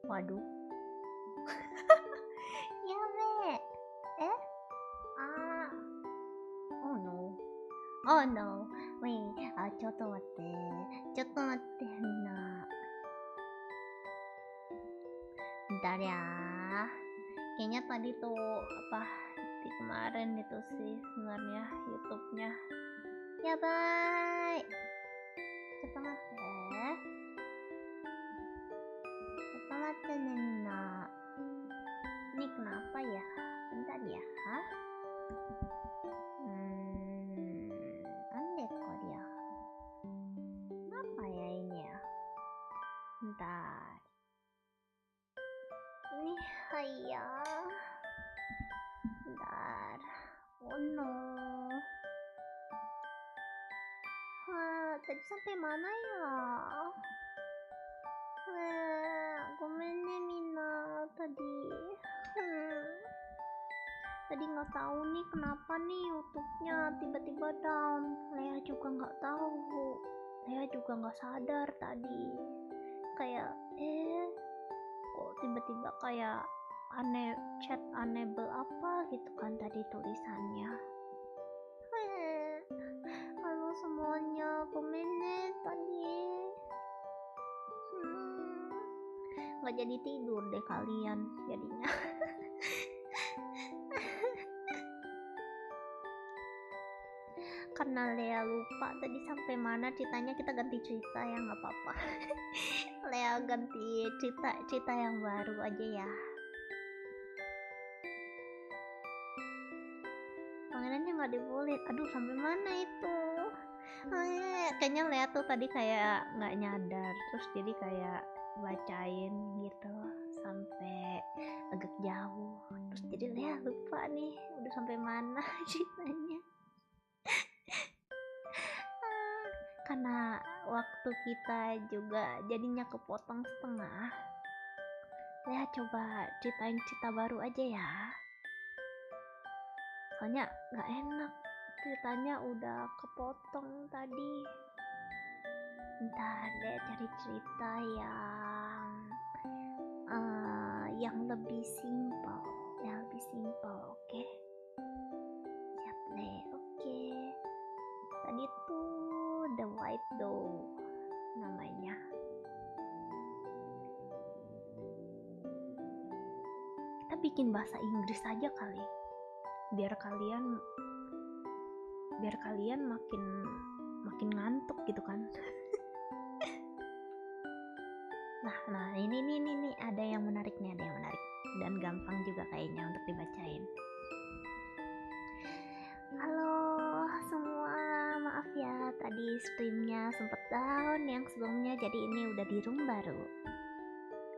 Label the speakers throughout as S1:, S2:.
S1: Waduh. Yabe. Oh no. Oh no. Wait, ちょっと待って。ちょっと待って、みんな。Bentar ya. Kayaknya tadi tuh apa di kemarin itu sih sebenarnya YouTube-nya. Ya baik. Cepat mate. Cepat mate Nina. Ini kenapa ya? Bentar ya. Ande kok dia. Apa ya ini ya? Bentar. Ini haya. Bentar. Oh no. Tadi sampai mana ya? Gomen ne Mina tadi. Tadi nggak tahu nih kenapa nih YouTube-nya tiba-tiba down. Leah juga nggak tahu. Leah juga nggak sadar tadi. Kayak kok tiba-tiba kayak chat unable apa gitu kan tadi tulisannya. Halo semuanya, komen nih tadi. Nggak jadi tidur deh kalian jadinya. Karena Lea lupa tadi sampai mana ceritanya, kita ganti cerita ya, nggak apa-apa. Lea ganti cerita yang baru aja ya. Pangerannya nggak dibolehin. Aduh, sampai mana itu? Kayaknya Lea tuh tadi kayak nggak nyadar, terus jadi kayak bacain gitu sampai agak jauh. Terus jadi Lea lupa nih udah sampai mana ceritanya. Karena waktu kita juga jadinya kepotong setengah. Lea coba ceritain cerita baru aja ya. Soalnya gak enak, ceritanya udah kepotong tadi. Bentar deh cari cerita yang lebih simpel. Oke? Siap deh, oke. Tadi tuh The White Dog namanya. Kita bikin bahasa Inggris aja kali, biar kalian makin ngantuk gitu kan. Nah ini ada yang menarik dan gampang juga kayaknya untuk dibacain. Halo semua, maaf ya tadi streamnya sempet down yang sebelumnya, jadi ini udah di room baru.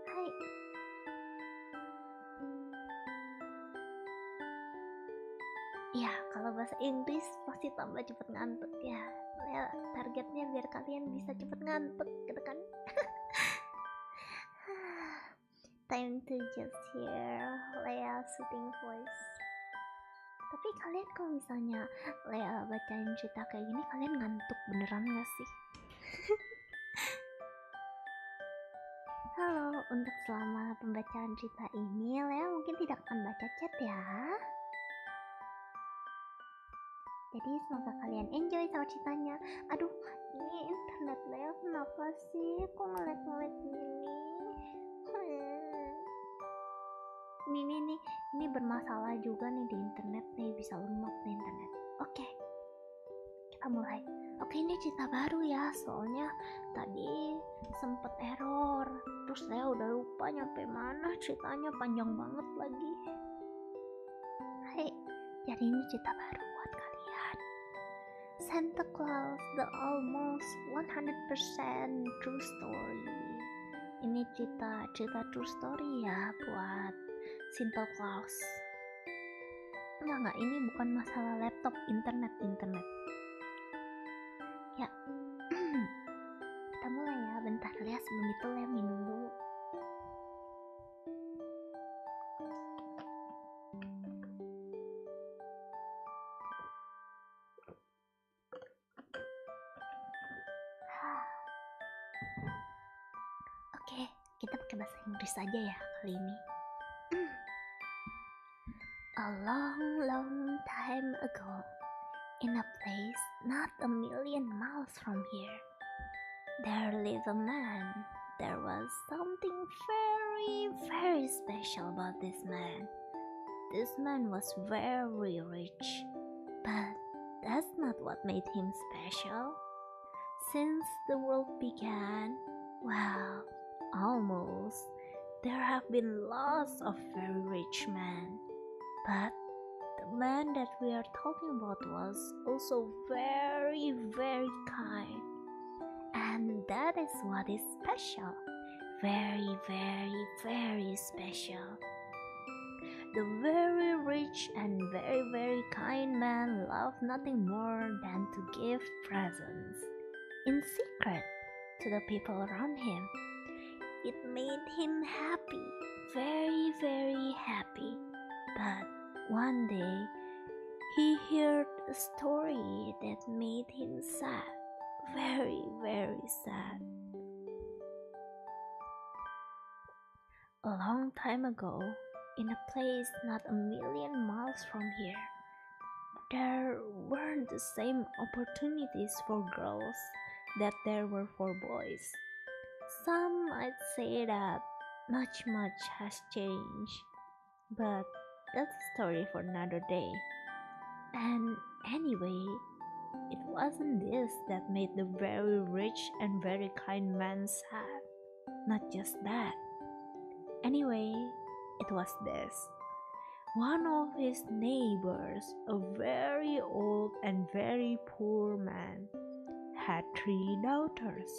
S1: Hai. Ya, kalau bahasa Inggris pasti tambah cepet ngantuk ya. Targetnya biar kalian bisa cepet ngantuk gitu kan. Time to just hear Leah soothing voice. Tapi kalian kalau misalnya Lea bacain cerita kayak gini, kalian ngantuk beneran gak sih? Halo, untuk selama pembacaan cerita ini Lea mungkin tidak akan baca chat ya. Jadi semoga kalian enjoy sama ceritanya. Aduh, ini internet Lea kenapa sih? Kok ngelag-ngelag gini? Ini bermasalah juga nih di internet nih, bisa lemot nih internet. Oke, kita mulai. Oke, ini cerita baru ya, soalnya tadi sempet error, terus saya udah lupa nyampe mana ceritanya, panjang banget lagi. Hai, jadi ini cerita baru buat kalian. Santa Claus, the almost 100% true story. Ini cerita true story ya buat Santa Claus. Enggak, ini bukan masalah laptop, internet. Ya, kita mulai ya. Bentar ya, sebelum itu Lea minum dulu. Oke, kita pakai bahasa Inggris aja ya kali ini. A long, long time ago, in a place not a million miles from here, there lived a man. There was something very, very special about this man. This man was very rich, but that's not what made him special. Since the world began, well, almost, there have been lots of very rich men. But the man that we are talking about was also very, very kind. And that is what is special. Very, very, very special. The very rich and very, very kind man loved nothing more than to give presents in secret to the people around him. It made him happy, very, very happy. But one day, he heard a story that made him sad, very, very sad. A long time ago, in a place not a million miles from here, there weren't the same opportunities for girls that there were for boys. Some might say that much has changed, but that's a story for another day. And anyway, it wasn't this that made the very rich and very kind man sad. Not just that. Anyway, it was this. One of his neighbors, a very old and very poor man, had 3 daughters.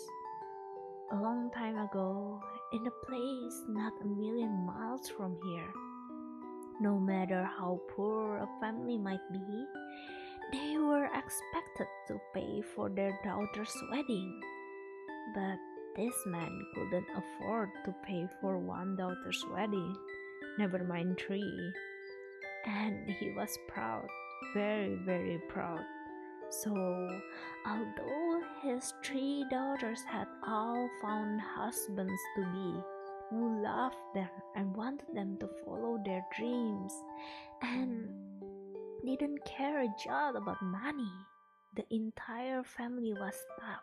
S1: A long time ago, in a place not a million miles from here, no matter how poor a family might be, they were expected to pay for their daughter's wedding. But this man couldn't afford to pay for one daughter's wedding, never mind 3. And he was proud, very, very proud. So, although his 3 daughters had all found husbands to be, who loved them and wanted them to follow their dreams and didn't care a jot about money, the entire family was stuck.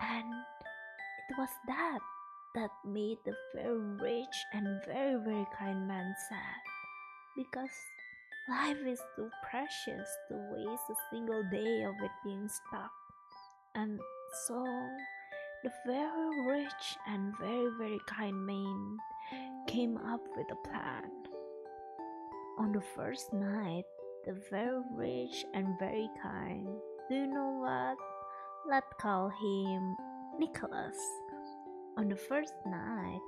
S1: And it was that made the very rich and very, very kind man sad, because life is too precious to waste a single day of it being stuck. And so the very rich and very, very kind man came up with a plan. On the first night, the very rich and very kind, do you know what? Let's call him Nicholas. On the first night,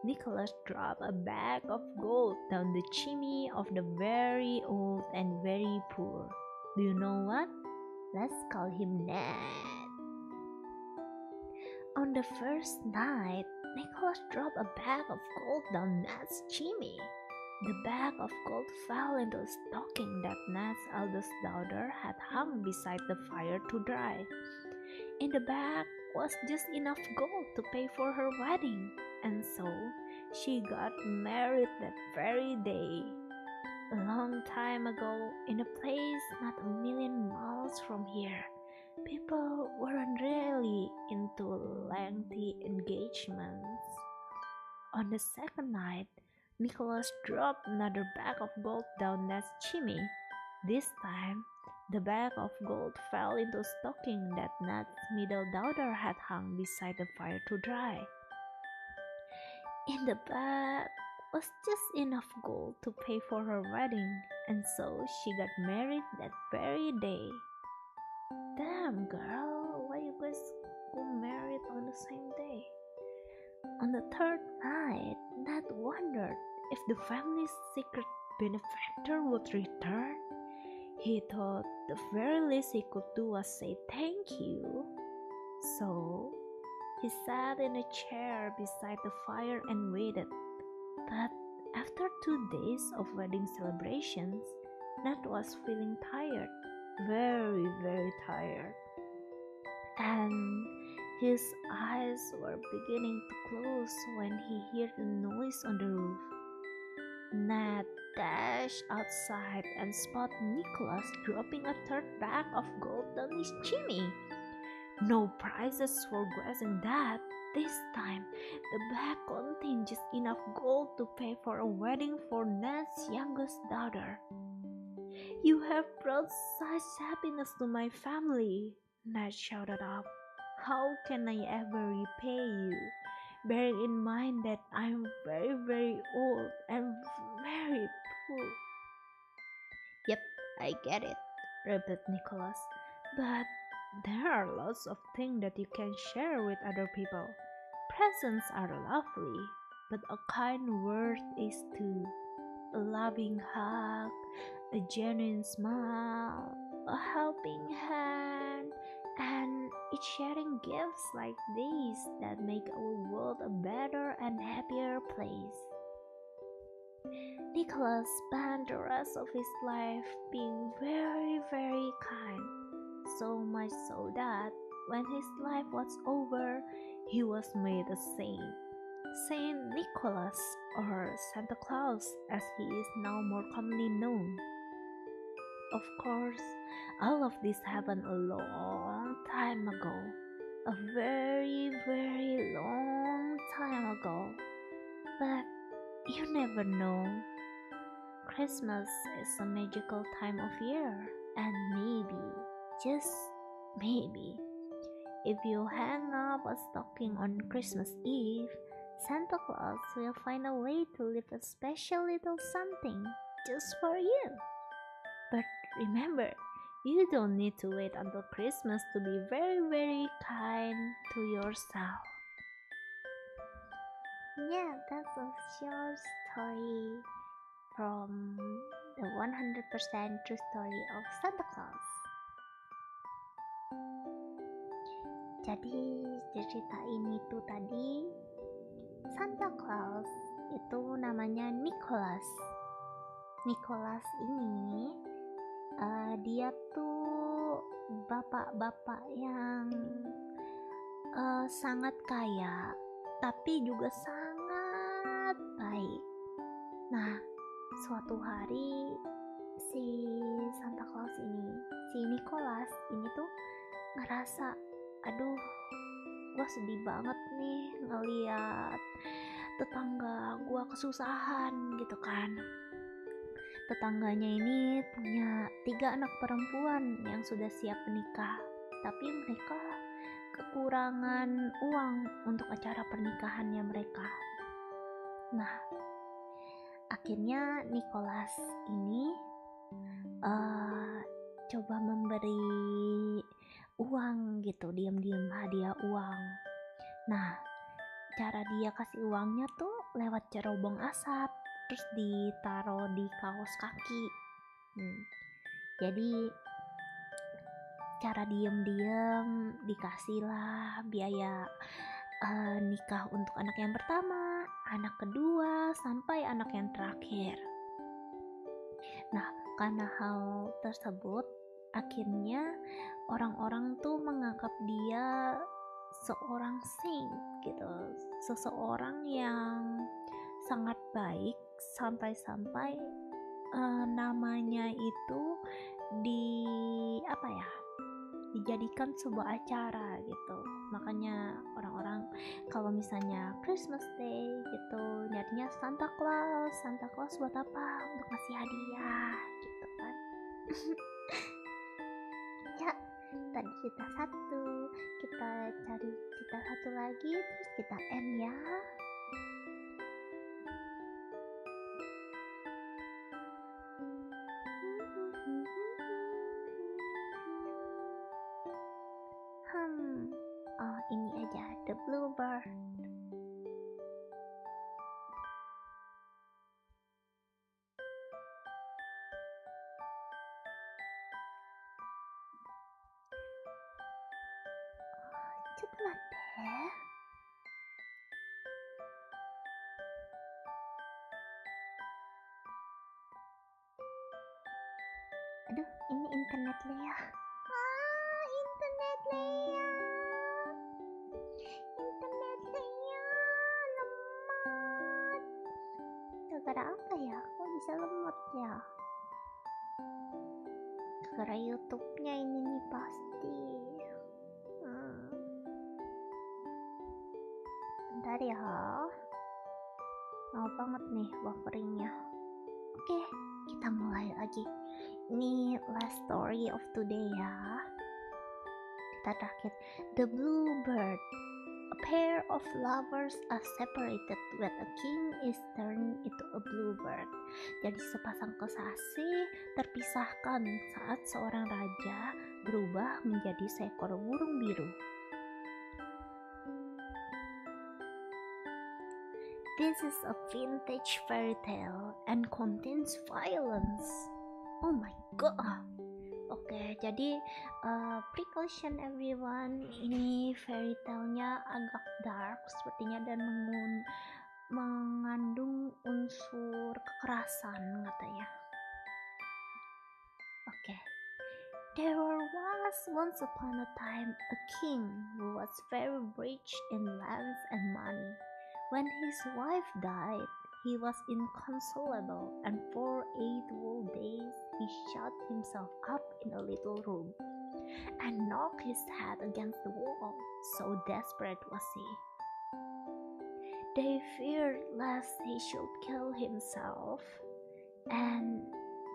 S1: Nicholas dropped a bag of gold down the chimney of the very old and very poor. Do you know what? Let's call him Ned. On the first night, Nicholas dropped a bag of gold down Ned's chimney. The bag of gold fell into a stocking that Ned's eldest daughter had hung beside the fire to dry. In the bag was just enough gold to pay for her wedding, and so she got married that very day. A long time ago, in a place not a million miles from here, people weren't really into lengthy engagements. On the second night, Nicholas dropped another bag of gold down Ned's chimney. This time, the bag of gold fell into a stocking that Ned's middle daughter had hung beside the fire to dry. In the bag was just enough gold to pay for her wedding, and so she got married that very day. Damn, girl, why you guys got married on the same day? On the third night, Ned wondered if the family's secret benefactor would return. He thought the very least he could do was say thank you. So, he sat in a chair beside the fire and waited. But after 2 days of wedding celebrations, Ned was feeling tired, very, very tired. And His eyes were beginning to close when he heard a noise on the roof. Ned dashed outside and spotted Nicholas dropping a third bag of gold down his chimney. No prizes for guessing that. This time, the bag contained just enough gold to pay for a wedding for Ned's youngest daughter. "You have brought such happiness to my family," Ned shouted up. "How can I ever repay you? Bearing in mind that I'm very, very old and very poor." "Yep, I get it," replied Nicholas. "But there are lots of things that you can share with other people. Presents are lovely, but a kind word is too. A loving hug, a genuine smile, a helping hand, and it's sharing gifts like these that make our world a better and happier place." Nicholas spent the rest of his life being very, very kind, so much so that when his life was over, he was made a saint. Saint Nicholas, or Santa Claus as he is now more commonly known. Of course, all of this happened a long time ago. A very, very long time ago. But you never know. Christmas is a magical time of year, and maybe, just maybe, if you hang up a stocking on Christmas Eve, Santa Claus will find a way to leave a special little something just for you. But remember, you don't need to wait until Christmas to be very, very kind to yourself. Yeah, that's a short story from the 100% true story of Santa Claus. Jadi cerita ini tuh tadi Santa Claus itu namanya Nicholas. Nicholas ini dia tuh bapak-bapak yang sangat kaya, tapi juga sangat baik. Nah, suatu hari si Santa Claus ini, si Nicholas ini tuh ngerasa, aduh, gue sedih banget nih ngeliat tetangga gue kesusahan gitu kan. Tetangganya ini punya 3 anak perempuan yang sudah siap menikah, tapi mereka kekurangan uang untuk acara pernikahannya mereka. Nah, akhirnya Nicholas ini coba memberi uang gitu, diam-diam hadiah uang. Nah, cara dia kasih uangnya tuh lewat cerobong asap, terus ditaruh di kaos kaki. Jadi cara diam-diam dikasihlah biaya nikah untuk anak yang pertama, anak kedua, sampai anak yang terakhir. Nah, karena hal tersebut, akhirnya orang-orang tuh menganggap dia seorang saint gitu, seseorang yang sangat baik, sampai-sampai namanya itu dijadikan sebuah acara gitu. Makanya orang-orang kalau misalnya Christmas Day gitu nyarinya Santa Claus. Santa Claus buat apa? Untuk ngasih hadiah gitu kan. Ya, tadi cerita satu, kita cari cerita satu lagi, terus kita end ya. Ini aja, The Bluebird. Aduh, ini internet Leia. Internet Leia. Gara-gara apa ya? Kok bisa lemot ya? Gara YouTube-nya ini nih pasti. Bentar ya. Mau banget nih bufferingnya. Oke, kita mulai lagi. Ini last story of today ya. Kita terakhir. The Bluebird. A pair of lovers are separated when a king is turned into a bluebird. Jadi sepasang kekasih terpisahkan saat seorang raja berubah menjadi seekor burung biru. This is a vintage fairy tale and contains violence. Oh my god. Oke, jadi precaution everyone, ini fairy tale-nya agak dark sepertinya dan mengandung unsur kekerasan katanya. Oke. There was once upon a time a king who was very rich in lands and money. When his wife died, he was inconsolable, and for 8 whole days he shut himself up in a little room and knocked his head against the wall, so desperate was he. They feared lest he should kill himself, and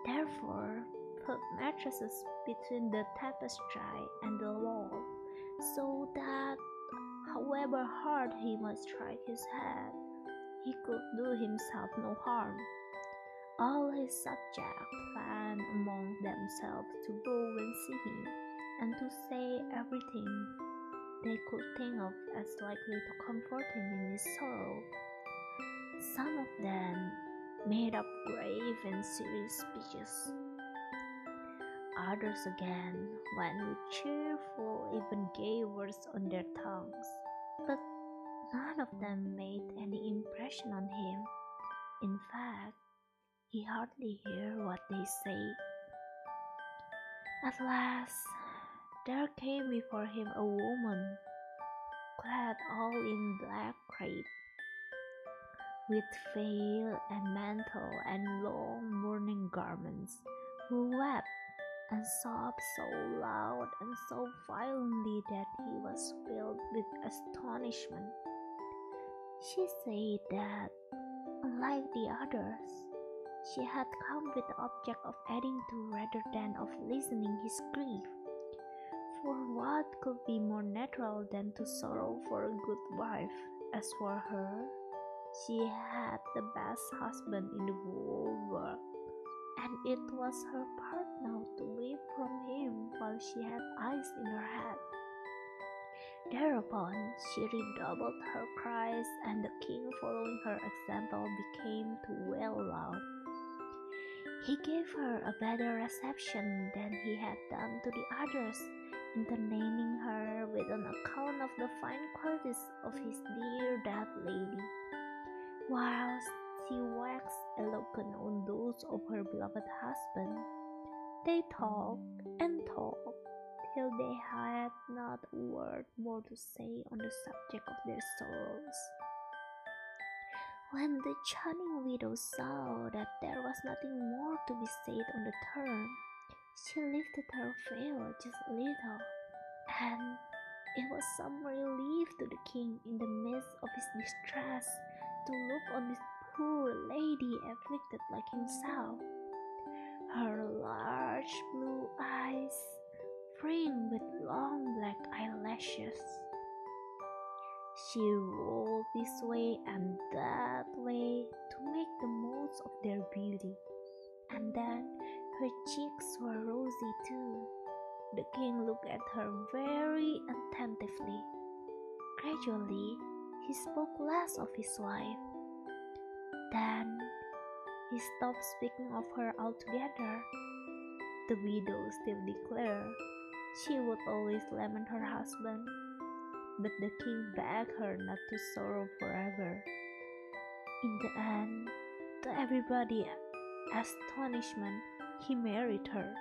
S1: therefore put mattresses between the tapestry and the wall, so that however hard he must strike his head, he could do himself no harm. All his subjects planned among themselves to go and see him, and to say everything they could think of as likely to comfort him in his sorrow. Some of them made up grave and serious speeches. Others again went with cheerful, even gay words on their tongues, but none of them made any impression on him. In fact, he hardly heard what they say. At last, there came before him a woman, clad all in black crape, with veil and mantle and long mourning garments, who wept and sobbed so loud and so violently that he was filled with astonishment. She said that, unlike the others, she had come with the object of adding to rather than of lessening his grief. For what could be more natural than to sorrow for a good wife? As for her, she had the best husband in the whole world, and it was her part now to weep from him while she had eyes in her head. Thereupon she redoubled her cries, and the king, following her example, began to wail aloud. He gave her a better reception than he had done to the others, entertaining her with an account of the fine qualities of his dear dead lady, whilst she waxed eloquent on those of her beloved husband. They talked and talked till they had not a word more to say on the subject of their sorrows. When the charming widow saw that there was nothing more to be said on the term, she lifted her veil just a little, and it was some relief to the king in the midst of his distress to look on this poor lady afflicted like himself. Her large blue eyes framed with long black eyelashes. She rolled this way and that way to make the most of their beauty, and then her cheeks were rosy too. The king looked at her very attentively. Gradually, he spoke less of his wife. Then he stopped speaking of her altogether. The widow still declared she would always lament her husband, but the king begged her not to sorrow forever. In the end, to everybody's astonishment, he married her,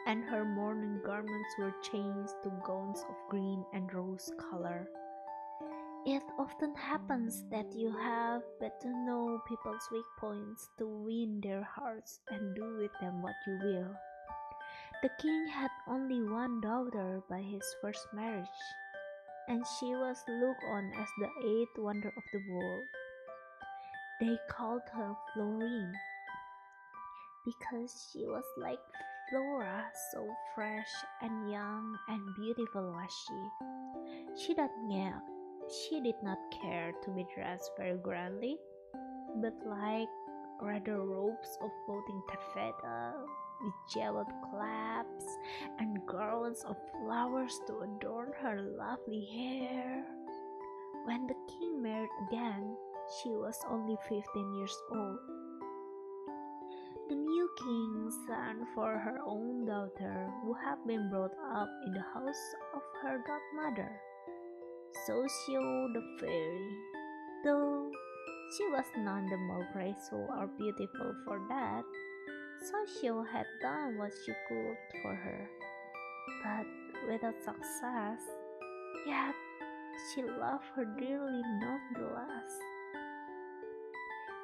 S1: and her mourning garments were changed to gowns of green and rose color. It often happens that you have but to know people's weak points to win their hearts and do with them what you will. The king had only one daughter by his first marriage, and she was looked on as the eighth wonder of the world. They called her Florine because she was like Flora, so fresh and young and beautiful was she. She did not care to be dressed very grandly, but like rather robes of floating taffeta with jeweled clasps and garlands of flowers to adorn her lovely hair. When the king married again, she was only 15 years old. The new king sent for her own daughter, who had been brought up in the house of her godmother, Socio the fairy. Though she was none the more graceful or beautiful for that, Socio had done what she could for her, but without success. Yet she loved her dearly nonetheless.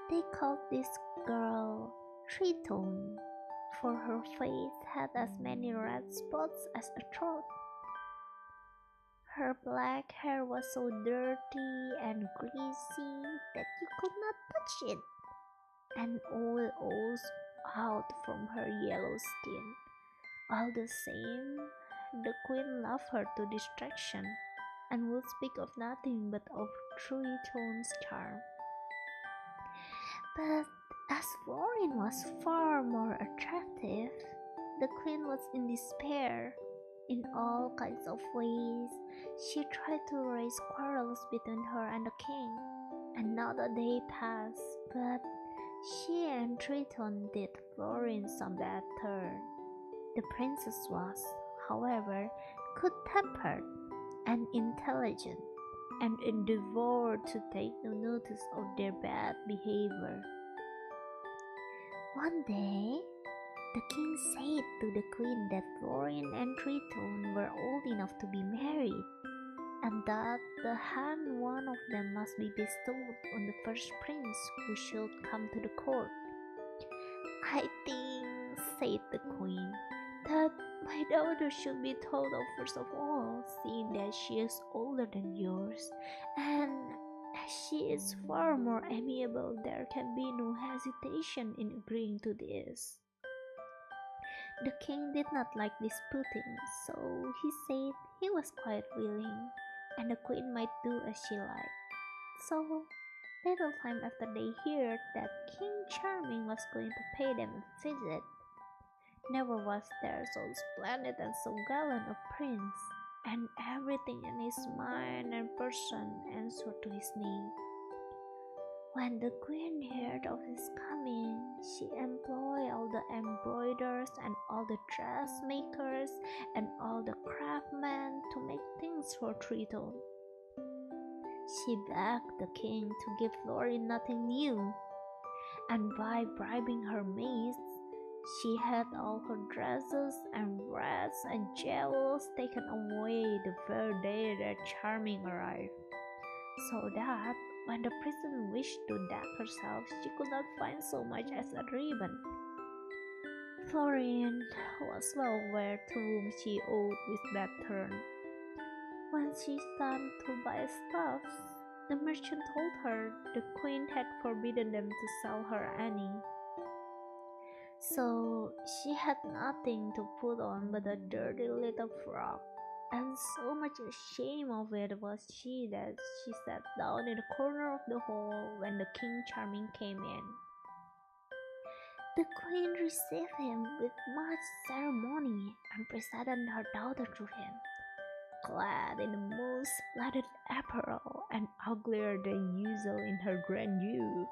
S1: They called this girl Triton, for her face had as many red spots as a throat. Her black hair was so dirty and greasy that you could not touch it, and oil oozed out from her yellow skin. All the same, the queen loved her to distraction, and would speak of nothing but of Triton's charm. But as Florine was far more attractive, the queen was in despair. In all kinds of ways, she tried to raise quarrels between her and the king, and not a day passed but she and Triton did Florine some bad turn. The princess was, however, good-tempered and intelligent, and endeavored to take no notice of their bad behavior. One day, the king said to the queen that Florine and Triton were old enough to be married, and that the hand one of them must be bestowed on the first prince who should come to the court. "I think," said the queen, "that my daughter should be thought of first of all, seeing that she is older than yours, and as she is far more amiable, there can be no hesitation in agreeing to this." The king did not like disputing, so he said he was quite willing, and the queen might do as she liked. So, little time after they heard that King Charming was going to pay them a visit, never was there so splendid and so gallant a prince, and everything in his mind and person answered to his name. When the queen heard of his coming, she employed all the embroiderers and all the dressmakers and all the craftsmen to make things for Triton. She begged the king to give Florine nothing new, and by bribing her maids, she had all her dresses and wreaths and jewels taken away the very day that Charming arrived, so that when the princess wished to deck herself, she could not find so much as a ribbon. Florine was well aware to whom she owed this bad turn. When she sent to buy stuffs, the merchant told her the queen had forbidden them to sell her any. So she had nothing to put on but a dirty little frock, and so much ashamed of it was she that she sat down in the corner of the hall when the King Charming came in. The queen received him with much ceremony and presented her daughter to him, clad in the most splendid apparel and uglier than usual in her grandeur.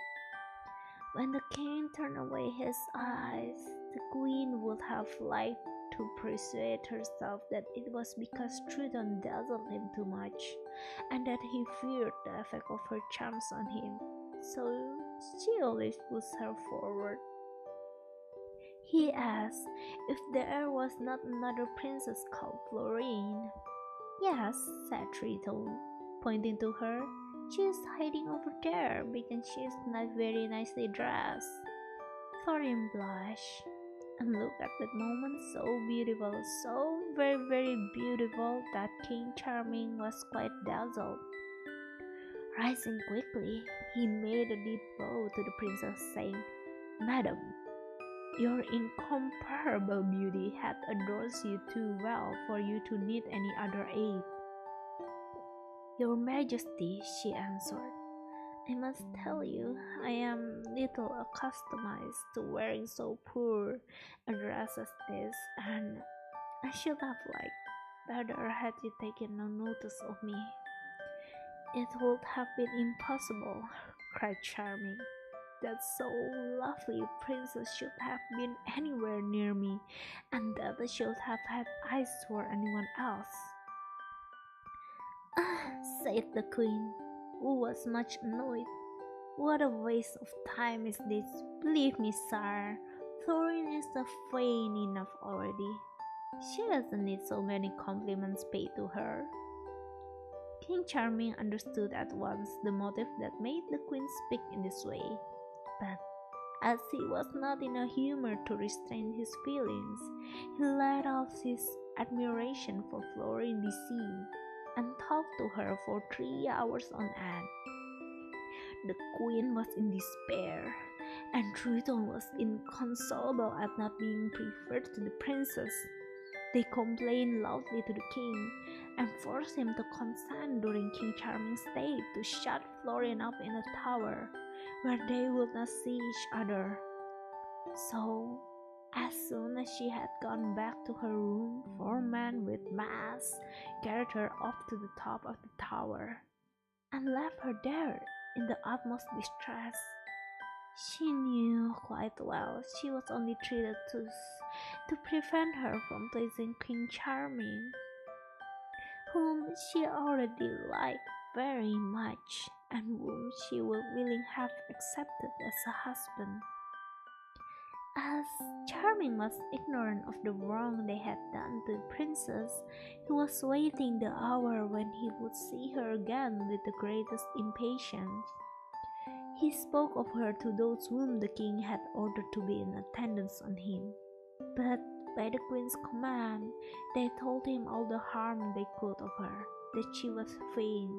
S1: When the king turned away his eyes, the queen would have liked to persuade herself that it was because Triton dazzled him too much, and that he feared the effect of her charms on him, so she always pushed her forward. He asked if there was not another princess called Florine. "Yes," said Triton, pointing to her. "She's hiding over there because she's not very nicely dressed." Thorin blushed and looked at that moment so beautiful, so very, very beautiful that King Charming was quite dazzled. Rising quickly, he made a deep bow to the princess, saying, "Madam, your incomparable beauty hath adorns you too well for you to need any other aid." "Your Majesty," she answered, "I must tell you, I am little accustomed to wearing so poor a dress as this, and I should have liked better had you taken no notice of me." "It would have been impossible," cried Charming. "That so lovely princess should have been anywhere near me, and that I should have had eyes for anyone else." "Ah," said the queen, who was much annoyed. "What a waste of time is this! Believe me, sire, Thorin is a vain enough already. She doesn't need so many compliments paid to her." King Charming understood at once the motive that made the queen speak in this way, but as he was not in a humor to restrain his feelings, he let out his admiration for Thorin the Sea and talked to her for 3 hours on end. The queen was in despair, and Triton was inconsolable at not being preferred to the princess. They complained loudly to the king and forced him to consent during King Charming's stay to shut Thorin up in a tower where they would not see each other. So, as soon as she had gone back to her room, 4 men with masks carried her up to the top of the tower and left her there in the utmost distress. She knew quite well she was only treated to prevent her from pleasing King Charming, whom she already liked very much and whom she would willingly have accepted as a husband. As Charming was ignorant of the wrong they had done to the princess, he was waiting the hour when he would see her again with the greatest impatience. He spoke of her to those whom the king had ordered to be in attendance on him, but by the queen's command, they told him all the harm they could of her, that she was vain,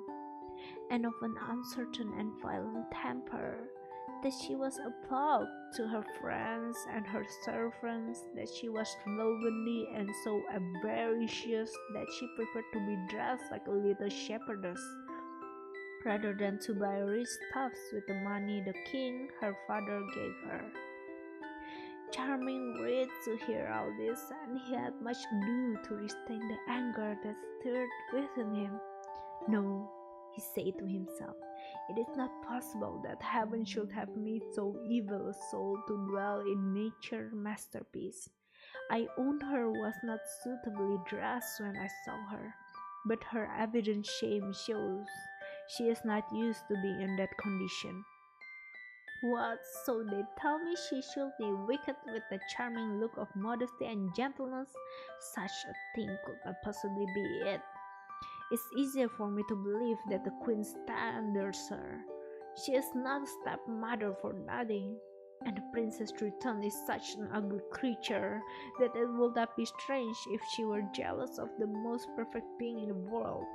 S1: and of an uncertain and violent temper, that she was above to her friends and her servants, that she was slovenly and so avaricious that she preferred to be dressed like a little shepherdess, rather than to buy rich stuffs with the money the king, her father, gave her. Charming writhed to hear all this, and he had much ado to restrain the anger that stirred within him. "No," he said to himself, "it is not possible that heaven should have made so evil a soul to dwell in nature's masterpiece. I own her was not suitably dressed when I saw her, but her evident shame shows she is not used to being in that condition. What, so they tell me she should be wicked with a charming look of modesty and gentleness? Such a thing could not possibly be it. It's easier for me to believe that the queen slanders her. She is not a stepmother for nothing, and the Princess Triton is such an ugly creature that it would not be strange if she were jealous of the most perfect being in the world."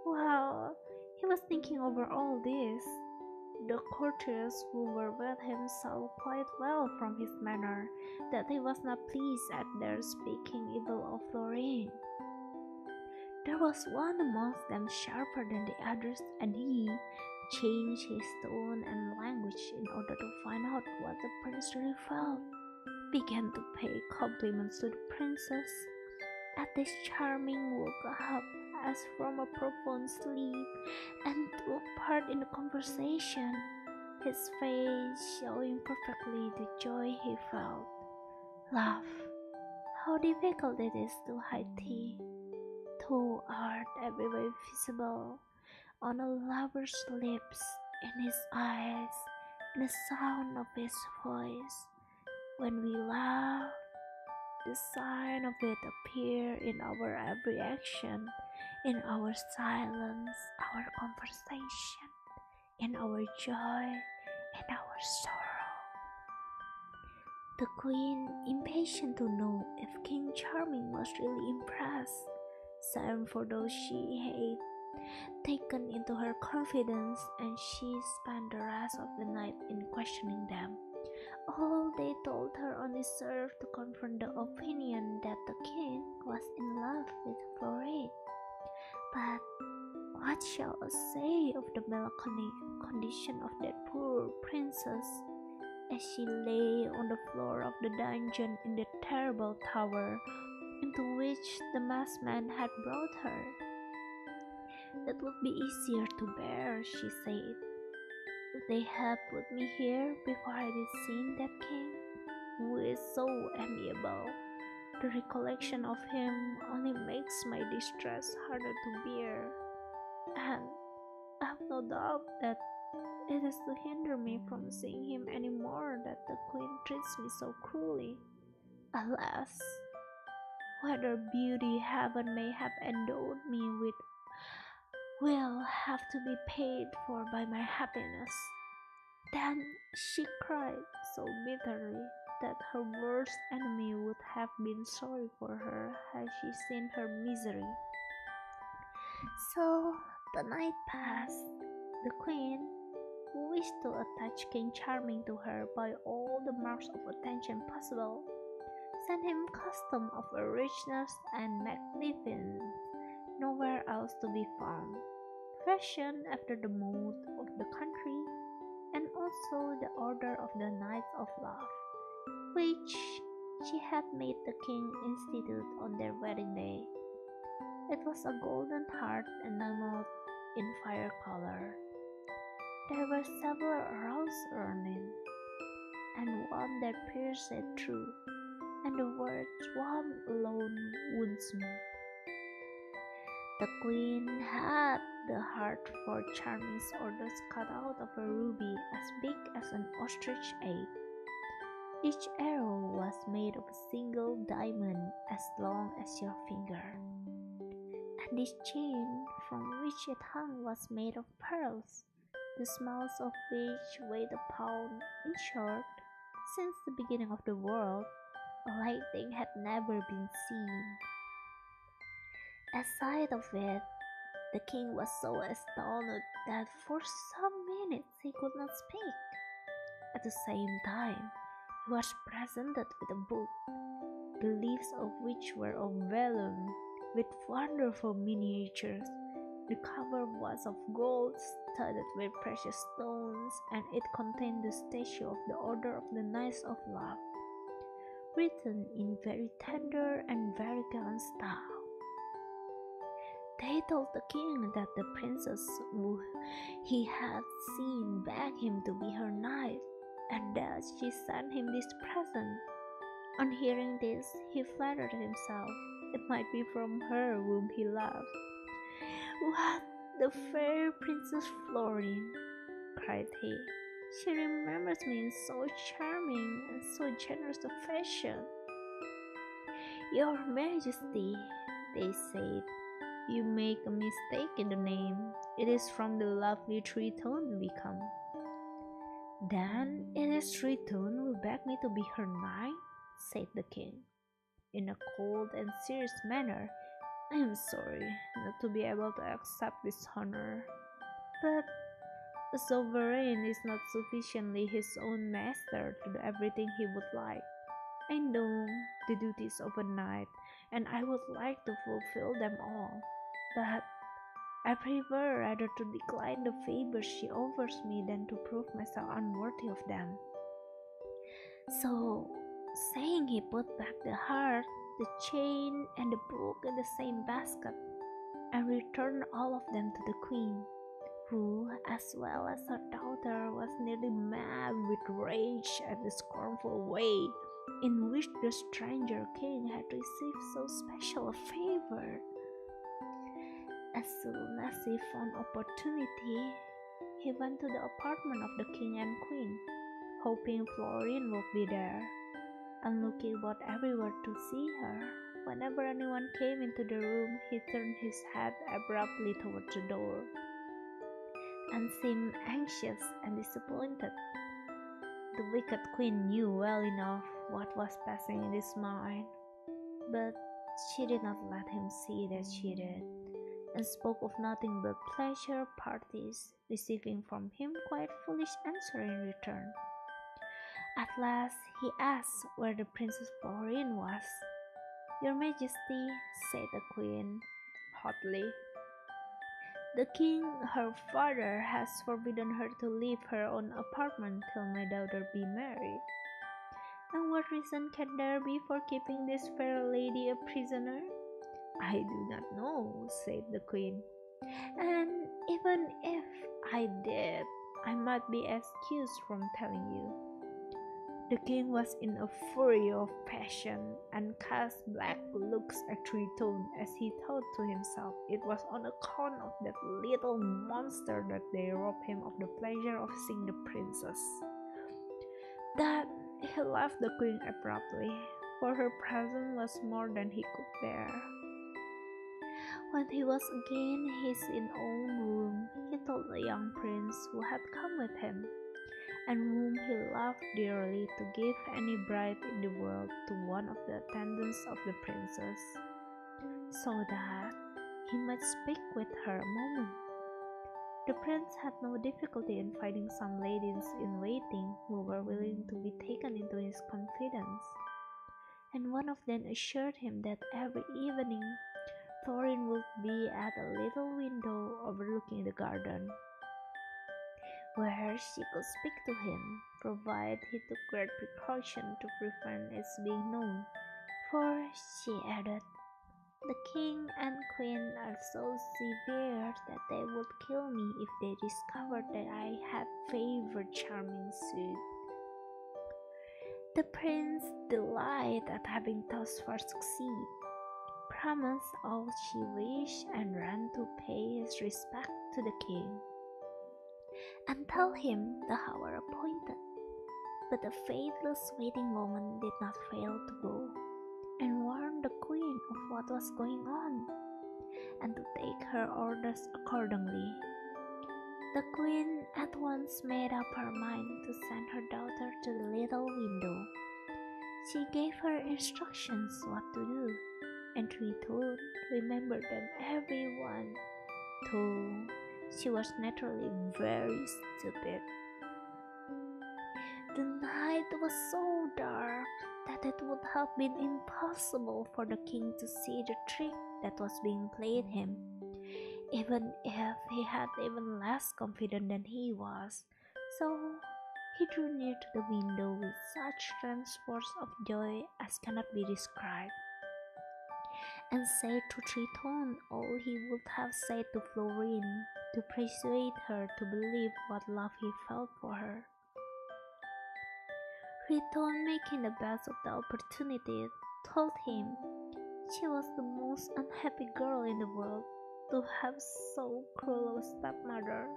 S1: While he was thinking over all this, the courtiers who were with him saw quite well from his manner that he was not pleased at their speaking evil of Thorin. There was one amongst them sharper than the others, and he changed his tone and language in order to find out what the prince really felt, began to pay compliments to the princess. At this, Charming woke up as from a profound sleep and took part in the conversation, his face showing perfectly the joy he felt. "Love, how difficult it is to hide thee. Thou art everywhere visible, on a lover's lips, in his eyes, in the sound of his voice. When we love, the sign of it appear in our every action, in our silence, our conversation, in our joy, and our sorrow. The queen, impatient to know if King Charming was really impressed, sent for those she had taken into her confidence, and she spent the rest of the night in questioning them. All they told her only served to confirm the opinion that the king was in love with Florine. But what shall I say of the melancholy condition of that poor princess as she lay on the floor of the dungeon in the terrible tower into which the masked man had brought her? It would be easier to bear, she said, if they had put me here before I did see that king, who is so amiable. The recollection of him only makes my distress harder to bear, and I have no doubt that it is to hinder me from seeing him any more that the queen treats me so cruelly. Alas, whether beauty heaven may have endowed me with will have to be paid for by my happiness. Then she cried so bitterly that her worst enemy would have been sorry for her had she seen her misery. So the night passed. The queen, who wished to attach King Charming to her by all the marks of attention possible, sent him costume of a richness and magnificence nowhere else to be found, fashioned after the mode of the country, and also the order of the Knights of Love, which she had made the king institute on their wedding day. It was a golden heart enameled in fire color. There were several arrows running, and one that pierced it through, and the words "one alone wounds me." The queen had the heart for Charming's orders cut out of a ruby as big as an ostrich egg. Each arrow was made of a single diamond as long as your finger, and this chain from which it hung was made of pearls, the smallest of which weighed a pound. In short, since the beginning of the world, a like thing had never been seen. At sight of it, the king was so astounded that for some minutes he could not speak. At the same time, he was presented with a book, the leaves of which were of vellum, with wonderful miniatures. The cover was of gold studded with precious stones, and it contained the statue of the Order of the Knights of Love, written in very tender and very gallant style. They told the king that the princess who he had seen begged him to be her knight, and that she sent him this present. On hearing this, he flattered himself it might be from her whom he loved. "What, the fair Princess Florine!" cried he. "She remembers me in so charming and so generous a fashion." "Your Majesty," they said, "you make a mistake in the name. It is from the lovely Triton we come." "Then it is Triton who begged me to be her knight?" said the king, in a cold and serious manner. "I am sorry not to be able to accept this honor, but a sovereign is not sufficiently his own master to do everything he would like. I know the duties of a knight, and I would like to fulfill them all, but I prefer rather to decline the favors she offers me than to prove myself unworthy of them." So, saying, he put back the heart, the chain, and the book in the same basket, and returned all of them to the queen, who, as well as her daughter, was nearly mad with rage at the scornful way in which the stranger king had received so special a favor. As soon as he found opportunity, he went to the apartment of the king and queen, hoping Florine would be there, and looking about everywhere to see her. Whenever anyone came into the room, he turned his head abruptly toward the door and seemed anxious and disappointed. The wicked queen knew well enough what was passing in his mind, but she did not let him see that she did, and spoke of nothing but pleasure parties, receiving from him quite foolish answer in return. At last he asked where the Princess Florine was. "Your Majesty," said the queen hotly, "the king, her father, has forbidden her to leave her own apartment till my daughter be married." "And what reason can there be for keeping this fair lady a prisoner?" "I do not know," said the queen. "And even if I did, I might be excused from telling you." The king was in a fury of passion and cast black looks at Triton as he thought to himself it was on account of that little monster that they robbed him of the pleasure of seeing the princess. That he left the queen abruptly, for her presence was more than he could bear. When he was again in his own room, he told the young prince who had come with him, and whom he loved dearly, to give any bride in the world to one of the attendants of the princess, so that he might speak with her a moment. The prince had no difficulty in finding some ladies in waiting who were willing to be taken into his confidence, and one of them assured him that every evening Florine would be at a little window overlooking the garden, where she could speak to him, provided he took great precaution to prevent its being known. "For," she added, "the king and queen are so severe that they would kill me if they discovered that I had favored charming suit." The prince, delighted at having thus far succeeded, promised all she wished and ran to pay his respect to the king and tell him the hour appointed. But the faithless waiting woman did not fail to go and warn the queen of what was going on, and to take her orders accordingly. The queen at once made up her mind to send her daughter to the little window. She gave her instructions what to do, and Triton remembered them every one, though she was naturally very stupid. The night was so dark that it would have been impossible for the king to see the trick that was being played him, even if he had even less confidence than he was. So he drew near to the window with such transports of joy as cannot be described, and said to Triton all he would have said to Florine, to persuade her to believe what love he felt for her. Triton, making the best of the opportunity, told him she was the most unhappy girl in the world to have so cruel a stepmother,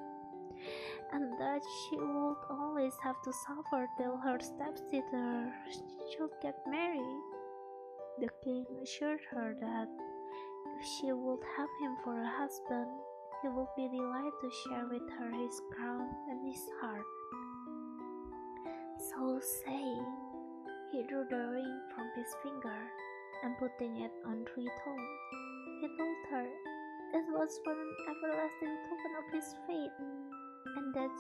S1: and that she would always have to suffer till her stepsister should get married. The king assured her that if she would have him for a husband, he would be delighted to share with her his crown and his heart. So saying, he drew the ring from his finger, and putting it on Triton, he told her it was for an everlasting token of his faith, and that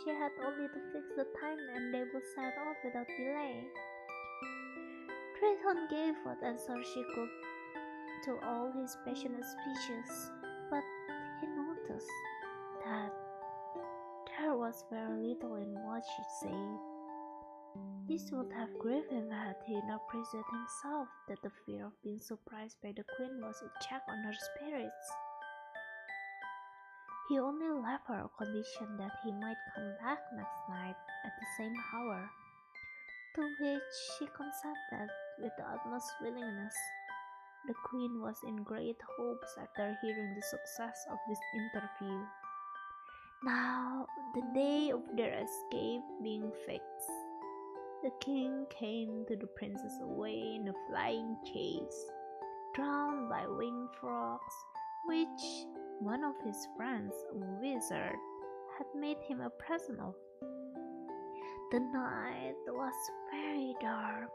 S1: she had only to fix the time and they would set off without delay. Triton gave what answer she could to all his passionate speeches, but he noticed that there was very little in what she said. This would have grieved him had he not persuaded himself that the fear of being surprised by the queen was a check on her spirits. He only left her a condition that he might come back next night at the same hour, to which she consented with the utmost willingness. The queen was in great hopes after hearing the success of this interview. Now, the day of their escape being fixed, the king came to the princess away in a flying chase, drawn by winged frogs, which one of his friends, a wizard, had made him a present of. The night was very dark.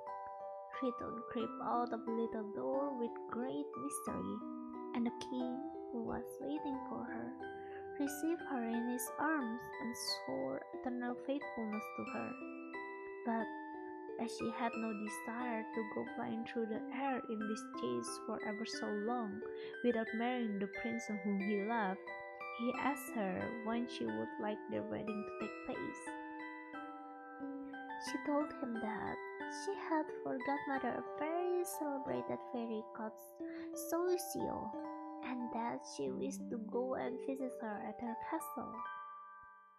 S1: Triton crept out of the little door with great mystery, and the king, who was waiting for her, received her in his arms and swore eternal faithfulness to her. But as she had no desire to go flying through the air in this chase for ever so long without marrying the prince whom he loved, he asked her when she would like their wedding to take place. She told him that she had for godmother a very celebrated fairy called Soisio, and that she wished to go and visit her at her castle.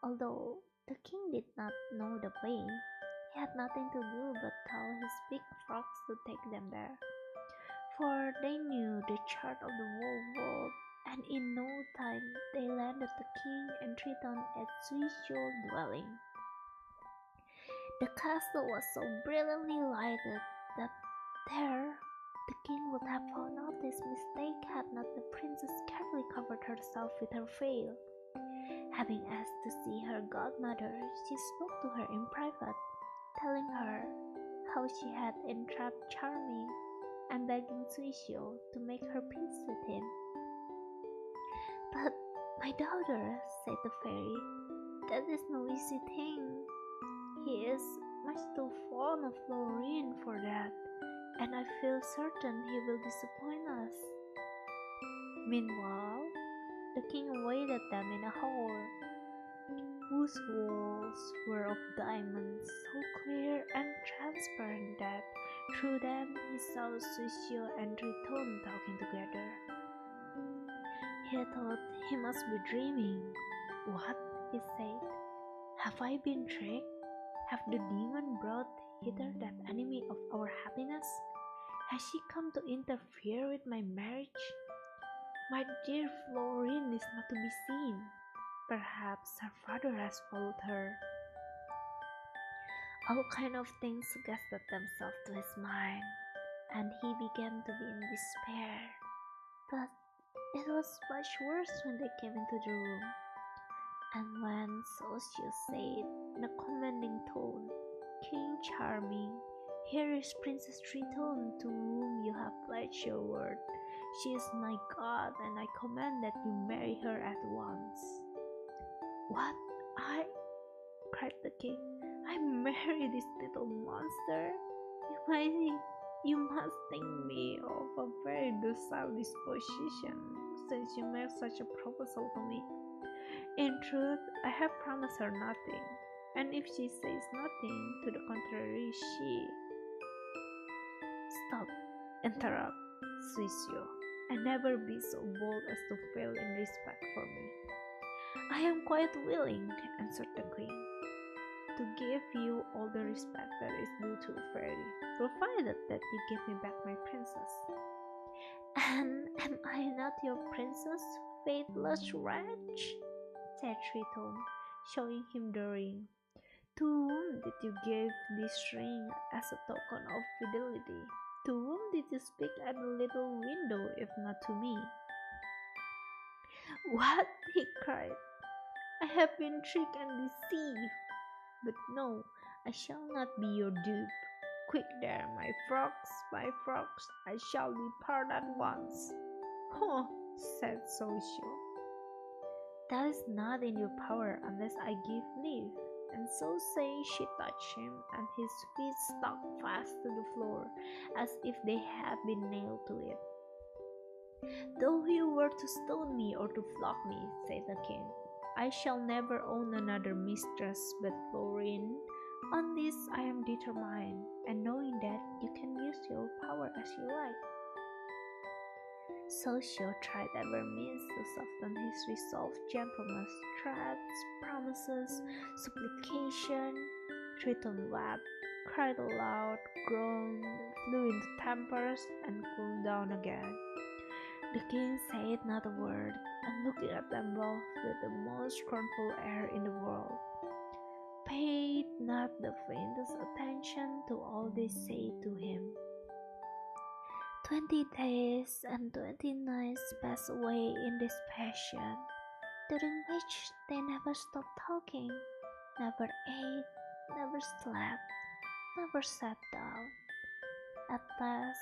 S1: Although the king did not know the way, he had nothing to do but tell his big frogs to take them there, for they knew the chart of the whole world, and in no time they landed the king and Triton at Suisho's dwelling. The castle was so brilliantly lighted that there the king would have found out his mistake had not the princess carefully covered herself with her veil. Having asked to see her godmother, she spoke to her in private, telling her how she had entrapped Charming and begging Suishio to make her peace with him. "But, my daughter," said the fairy, "that is no easy thing. He is much too fond of Florine for that, and I feel certain he will disappoint us." Meanwhile, the king awaited them in a hall, whose walls were of diamonds so clear and transparent that through them he saw Suishio and Triton talking together. He thought he must be dreaming. "What?" he said. "Have I been tricked? Have the demon brought hither that enemy of our happiness? Has she come to interfere with my marriage? My dear Florine is not to be seen. Perhaps her father has followed her." All kind of things suggested themselves to his mind, and he began to be in despair. But it was much worse when they came into the room, and when Socio said in a commanding tone, "King Charming, here is Princess Triton, to whom you have pledged your word. She is my god, and I command that you marry her at once." "What? Cried the king. "I marry this little monster? You must think me of a very docile disposition, since you make such a proposal to me. In truth, I have promised her nothing, and if she says nothing to the contrary, she—" "Stop," interrupt Suisio, "and never be so bold as to fail in respect for me." "I am quite willing," answered the queen, "to give you all the respect that is due to a fairy, provided that you give me back my princess." "And am I not your princess, faithless wretch?" said Triton, showing him the ring. "To whom did you give this ring as a token of fidelity? To whom did you speak at the little window, if not to me?" "What?" he cried. "I have been tricked and deceived. But no, I shall not be your dupe. Quick there, my frogs, I shall depart at once." "Huh," said Soisio. "That is not in your power unless I give leave." And so saying, she touched him, and his feet stuck fast to the floor, as if they had been nailed to it. "Though you were to stone me or to flog me," said the king, "I shall never own another mistress but Florine. On this I am determined, and knowing that you can use your power as you like." Socio tried every means to soften his resolved gentleness, threats, promises, supplication. Triton wept, cried aloud, groaned, flew into tempers, and cooled down again. The king said not a word, and looking at them both with the most scornful air in the world, paid not the faintest attention to all they said to him. 20 days and 20 nights passed away in this fashion, during which they never stopped talking, never ate, never slept, never sat down. At last,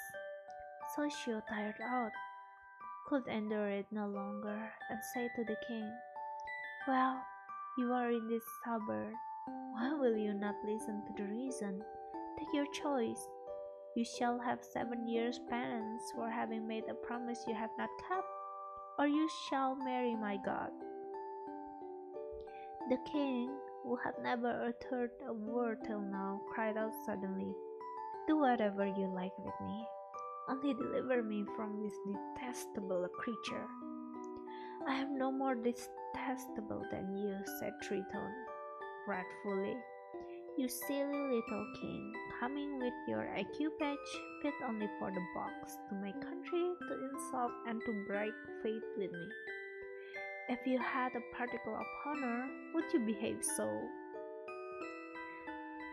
S1: Soshio tired out, could endure it no longer, and said to the king, "Well, you are in this suburb. Why will you not listen to the reason? Take your choice. You shall have 7 years penance for having made a promise you have not kept, or you shall marry my god." The king, who had never uttered a word till now, cried out suddenly, "Do whatever you like with me. Only deliver me from this detestable creature." "I am no more detestable than you," said Triton, wrathfully. "You silly little king, coming with your equipage fit only for the box, to make country, to insult, and to break faith with me. If you had a particle of honor, would you behave so?"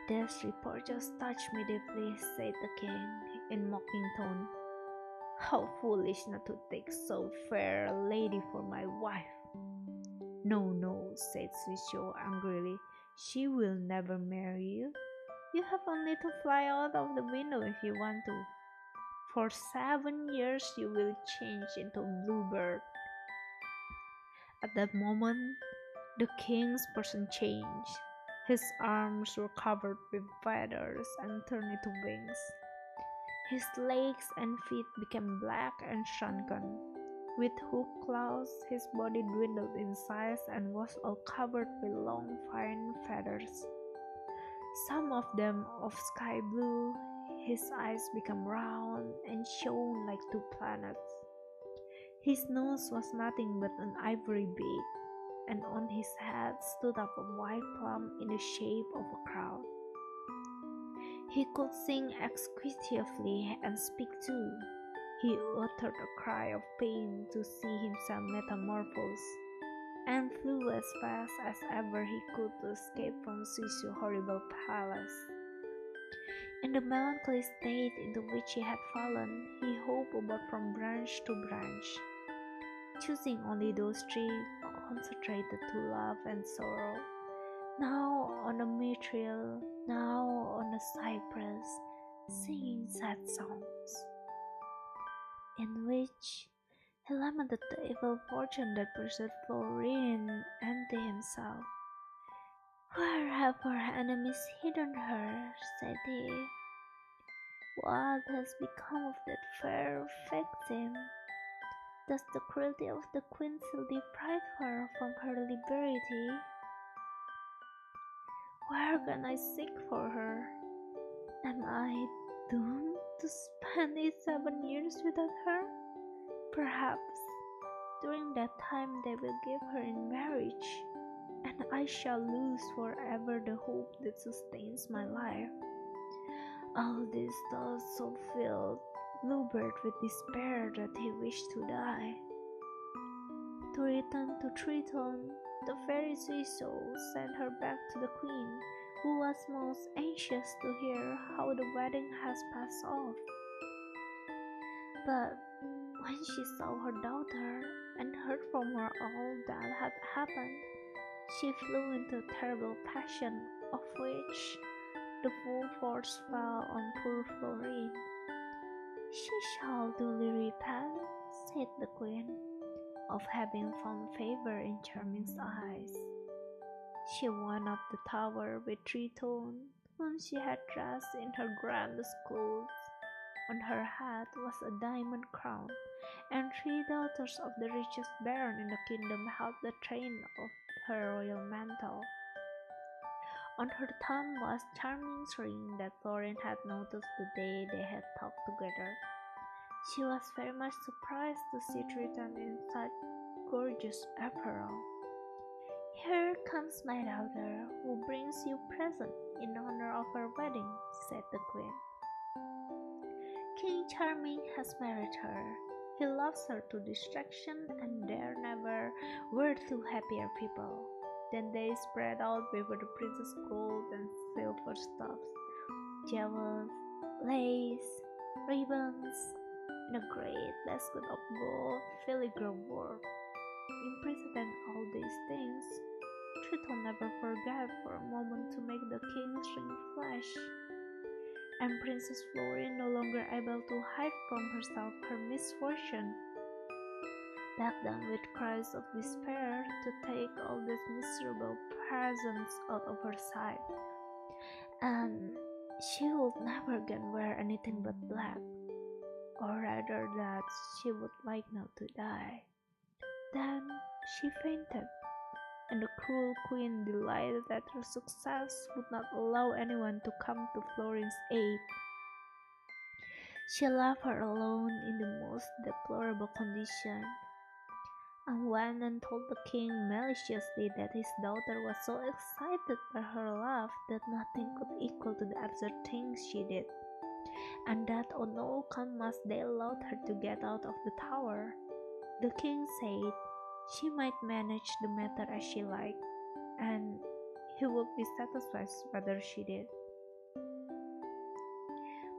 S1: "This report just touched me deeply," said the king, in mocking tone. "How foolish not to take so fair a lady for my wife." "No, no," said Suisho angrily. "She will never marry you. You have only to fly out of the window if you want to. For 7 years you will change into a bluebird." At that moment, the king's person changed. His arms were covered with feathers and turned into wings. His legs and feet became black and shrunken. With hooked claws, his body dwindled in size and was all covered with long, fine feathers, some of them of sky blue. His eyes became round and shone like 2 planets. His nose was nothing but an ivory beak, and on his head stood up a white plum in the shape of a crown. He could sing exquisitely and speak too. He uttered a cry of pain to see himself metamorphosed, and flew as fast as ever he could to escape from Suisu's horrible palace. In the melancholy state into which he had fallen, he hopped about from branch to branch, choosing only those trees consecrated to love and sorrow, now on a myrtle, now on a cypress, singing sad songs, in which he lamented the evil fortune that pursued Florine and to himself. "Where have her enemies hidden her?" said he. "What has become of that fair victim? Does the cruelty of the queen still deprive her from her liberty? Where can I seek for her? Am I doomed to spend these 7 years without her? Perhaps during that time they will give her in marriage, and I shall lose forever the hope that sustains my life." All these thoughts so filled Bluebird with despair that he wished to die. To return to Triton, the fairy Suiso sent her back to the queen, who was most anxious to hear how the wedding has passed off. But when she saw her daughter and heard from her all that had happened, she flew into a terrible passion, of which the full force fell on poor Florine. "She shall duly repent," said the queen, "of having found favor in Charming's eyes." She went up the tower with Triton, whom she had dressed in her grandest clothes. On her head was a diamond crown, and 3 daughters of the richest baron in the kingdom held the train of her royal mantle. On her thumb was Charming's ring that Florine had noticed the day they had talked together. She was very much surprised to see Triton in such gorgeous apparel. "Here comes my daughter, who brings you present in honor of her wedding," said the queen. "King Charming has married her. He loves her to distraction, and there never were 2 happier people." Then they spread out before the princess gold and silver stuffs, jewels, lace, ribbons, in a great basket of gold filigree work. Impressed than all these things, Triton never forgot for a moment to make the king's ring flash. And Princess Florine, no longer able to hide from herself her misfortune, begged them with cries of despair to take all these miserable presents out of her sight, and she would never again wear anything but black, or rather that she would like now to die. Then she fainted, and the cruel queen, delighted at her success, would not allow anyone to come to Florine's aid. She left her alone in the most deplorable condition, and went and told the king maliciously that his daughter was so excited by her love that nothing could equal to the absurd things she did, and that on no account must they allow her to get out of the tower. The king said she might manage the matter as she liked, and he would be satisfied whether she did.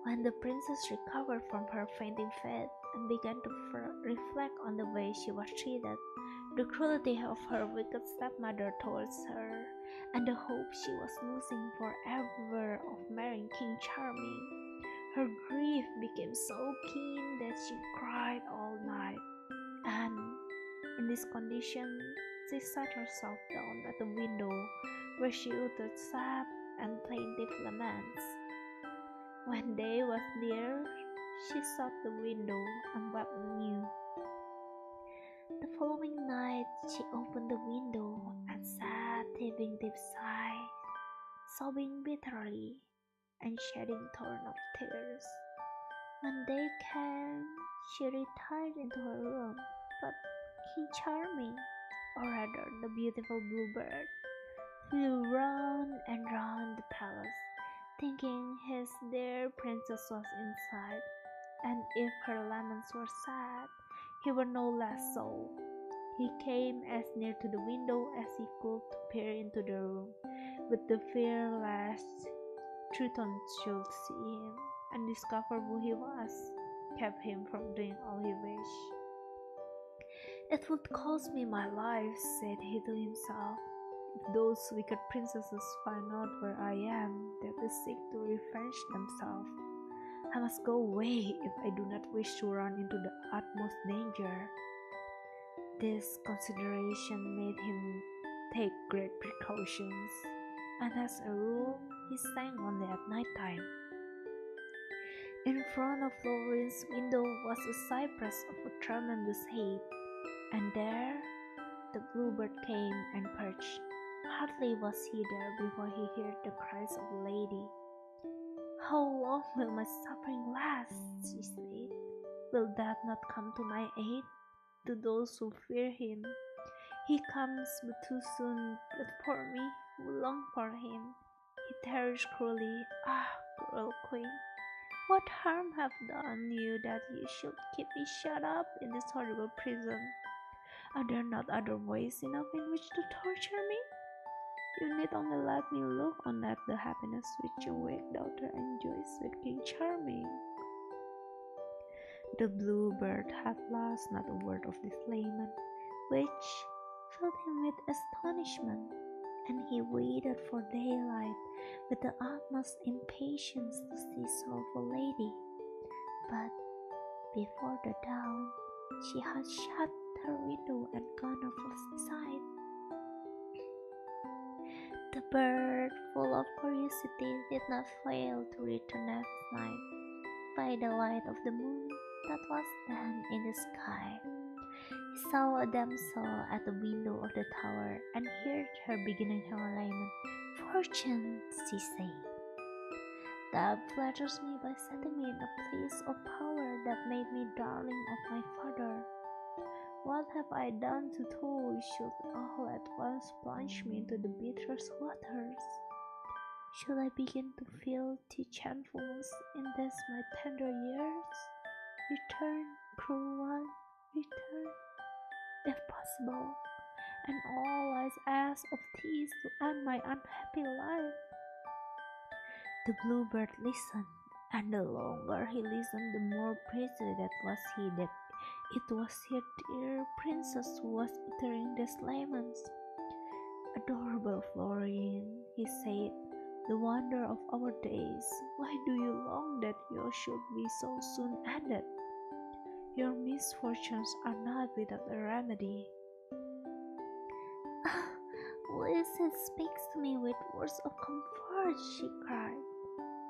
S1: When the princess recovered from her fainting fit and began to reflect on the way she was treated, the cruelty of her wicked stepmother towards her, and the hope she was losing forever of marrying King Charming, her grief became so keen that she cried all night, and in this condition she sat herself down at the window, where she uttered sad and plaintive laments. When day was near, she sought the window and wept anew. The following night she opened the window and sat heaving deep sighs, sobbing bitterly, and shedding torrents of tears. When day came, she retired into her room, but King Charming, or rather the beautiful bluebird, flew round and round the palace, thinking his dear princess was inside, and if her laments were sad, he were no less so. He came as near to the window as he could to peer into the room, with the fear lest Triton should see him and discover who he was, kept him from doing all he wished. "It would cost me my life," said he to himself, "if those wicked princesses find out where I am, they will seek to revenge themselves. I must go away if I do not wish to run into the utmost danger." This consideration made him take great precautions, and as a rule, he sang only at night time. In front of Florine's window was a cypress of a tremendous height, and there the bluebird came and perched. Hardly was he there before he heard the cries of the lady. "How long will my suffering last?" she said. "Will death not come to my aid? To those who fear him, he comes but too soon, but for me, who long for him, he tarries cruelly. Ah, cruel queen, what harm have done you that you should keep me shut up in this horrible prison? Are there not other ways enough in which to torture me? You need only let me look on at the happiness which your weak daughter enjoys with King Charming." The bluebird had lost not a word of this lament, which filled him with astonishment, and he waited for daylight with the utmost impatience to see sorrowful lady. But before the dawn, she had shut her window and gone off his sight. The bird, full of curiosity, did not fail to return that night by the light of the moon that was then in the sky. He saw a damsel at the window of the tower and heard her beginning her lament. "Fortune," she said, "thou flatters me by setting me in a place of power that made me darling of my father. What have I done to thou should all at once plunge me into the bitterest waters? Should I begin to feel thy changefulness in these my tender years? Return, cruel one, return, if possible, and all I ask of thee is to end my unhappy life." The bluebird listened And the longer he listened, the more persuaded was he that it was his dear princess who was uttering these laments. "Adorable Florian," he said, "the wonder of our days, why do you long that you should be so soon ended? Your misfortunes are not without a remedy." "Ulysses speaks to me with words of comfort," she cried.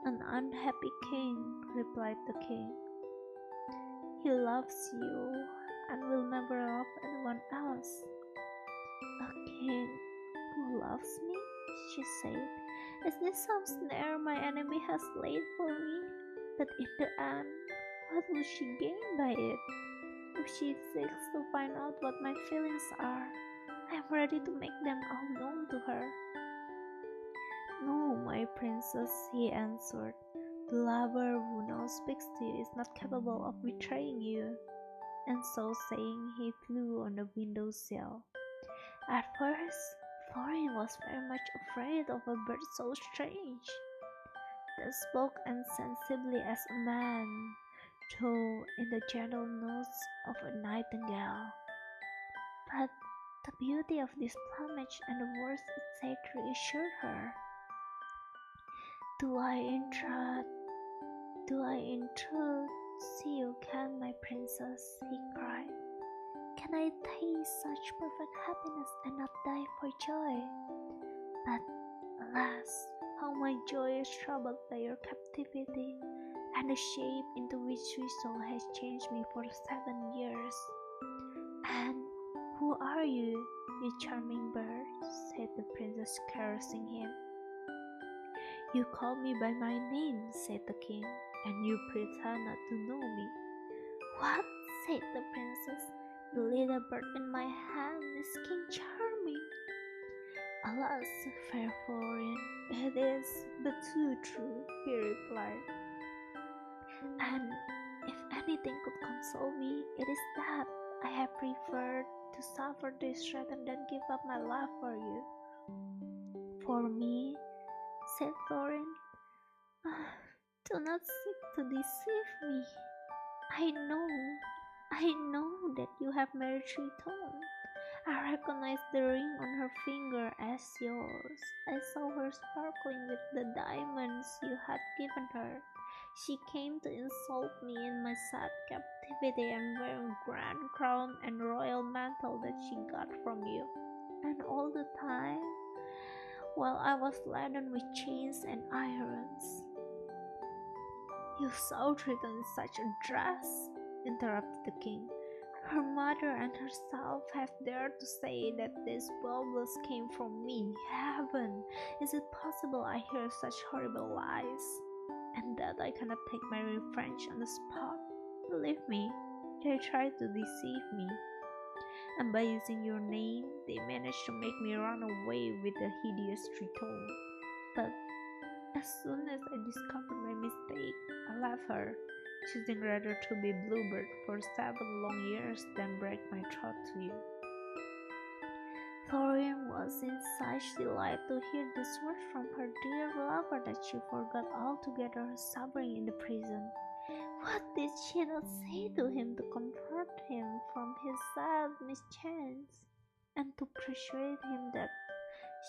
S1: "An unhappy king," replied the king. "He loves you and will never love anyone else." "A king who loves me?" she said. "Is this some snare my enemy has laid for me? But in the end, what will she gain by it? If she seeks to find out what my feelings are, I am ready to make them all known to her." "No, my princess," he answered. "The lover who now speaks to you is not capable of betraying you." And so saying, he flew on the window sill. At first, Florian was very much afraid of a bird so strange, that spoke insensibly as a man, though in the gentle notes of a nightingale. But the beauty of this plumage and the words it said reassured her. Do I in truth see you again, my princess?" he cried. "Can I taste such perfect happiness and not die for joy? But alas, how my joy is troubled by your captivity, and the shape into which we saw has changed me for 7 years." "And who are you, you charming bird?" said the princess, caressing him. "You call me by my name," said the king, "and you pretend not to know me." "What?" said the princess. "The little bird in my hand is King Charming." "Alas, fair Florian, it is but too true," he replied. "And if anything could console me, it is that I have preferred to suffer this rather than give up my love for you." "For me?" said Florian. "Do not seek to deceive me. I know that you have married Triton. I recognize the ring on her finger as yours. I saw her sparkling with the diamonds you had given her. She came to insult me in my sad captivity and wearing grand crown and royal mantle that she got from you. And all the time, while I was laden with chains and irons." "You saw Triton in such a dress?" interrupted the king. "Her mother and herself have dared to say that these baubles came from me. Heaven! Is it possible I hear such horrible lies? And that I cannot take my revenge on the spot? Believe me, they tried to deceive me. And by using your name, they managed to make me run away with the hideous Triton. But as soon as I discovered my mistake, I left her, choosing rather to be Bluebird for 7 long years than break my troth to you." Florian was in such delight to hear these words from her dear lover that she forgot altogether her suffering in the prison. What did she not say to him to comfort him from his sad mischance, and to persuade him that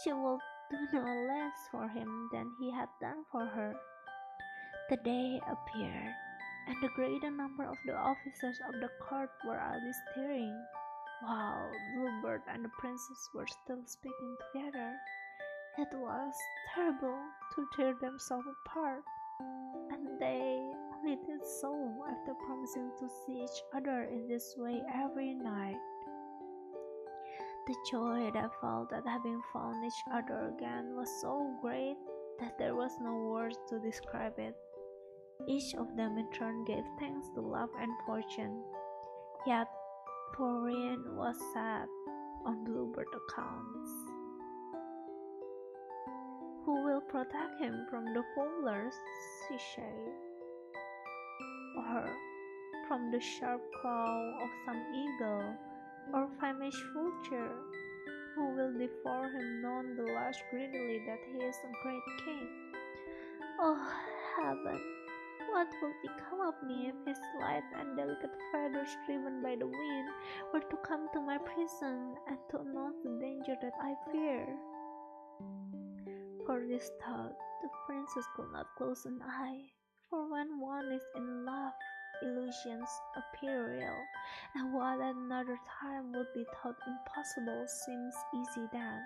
S1: she would do no less for him than he had done for her? The day appeared, and the greater number of the officers of the court were idly staring, while Bluebird and the princess were still speaking together. It was terrible to tear themselves apart, and they only did so after promising to see each other in this way every night. The joy they felt at having found each other again was so great that there was no words to describe it. Each of them in turn gave thanks to love and fortune. Yet Florian was sad on Bluebird accounts. "Who will protect him from the fowlers?" she said. "Or from the sharp claw of some eagle or famished vulture, who will devour him none the less greedily that he is a great king? Oh, heaven! what would become of me if his light and delicate feathers driven by the wind were to come to my prison and to announce the danger that I fear? For this thought, the princess could not close an eye, for when one is in love, illusions appear real, and what at another time would be thought impossible seems easy then.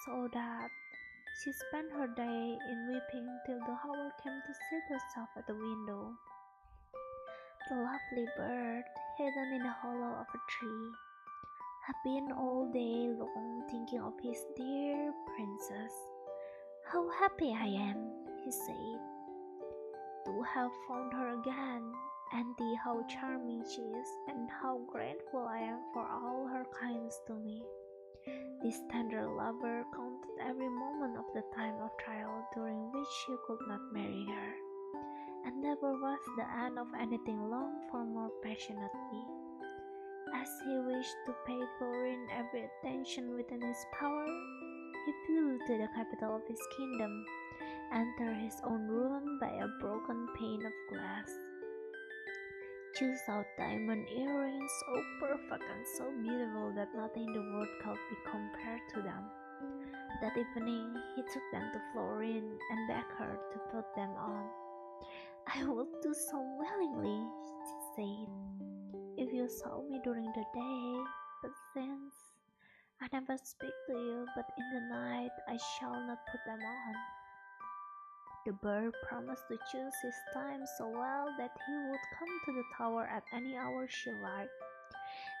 S1: So that she spent her day in weeping till the hour came to seat herself at the window. The lovely bird, hidden in the hollow of a tree, had been all day long thinking of his dear princess. "How happy I am," he said, "to have found her again, and how charming she is, and how grateful I am for all her kindness to me." This tender lover counted every moment of the time of trial during which he could not marry her, and never was the end of anything longed for more passionately. As he wished to pay Florine every attention within his power, he flew to the capital of his kingdom, entered his own room by a broken pane of glass, chose out diamond earrings so perfect and so beautiful that nothing in the world could be compared to them. That evening, he took them to Florine and begged her to put them on. "I would do so willingly," she said, "if you saw me during the day, but since I never speak to you but in the night, I shall not put them on." The bird promised to choose his time so well that he would come to the tower at any hour she liked.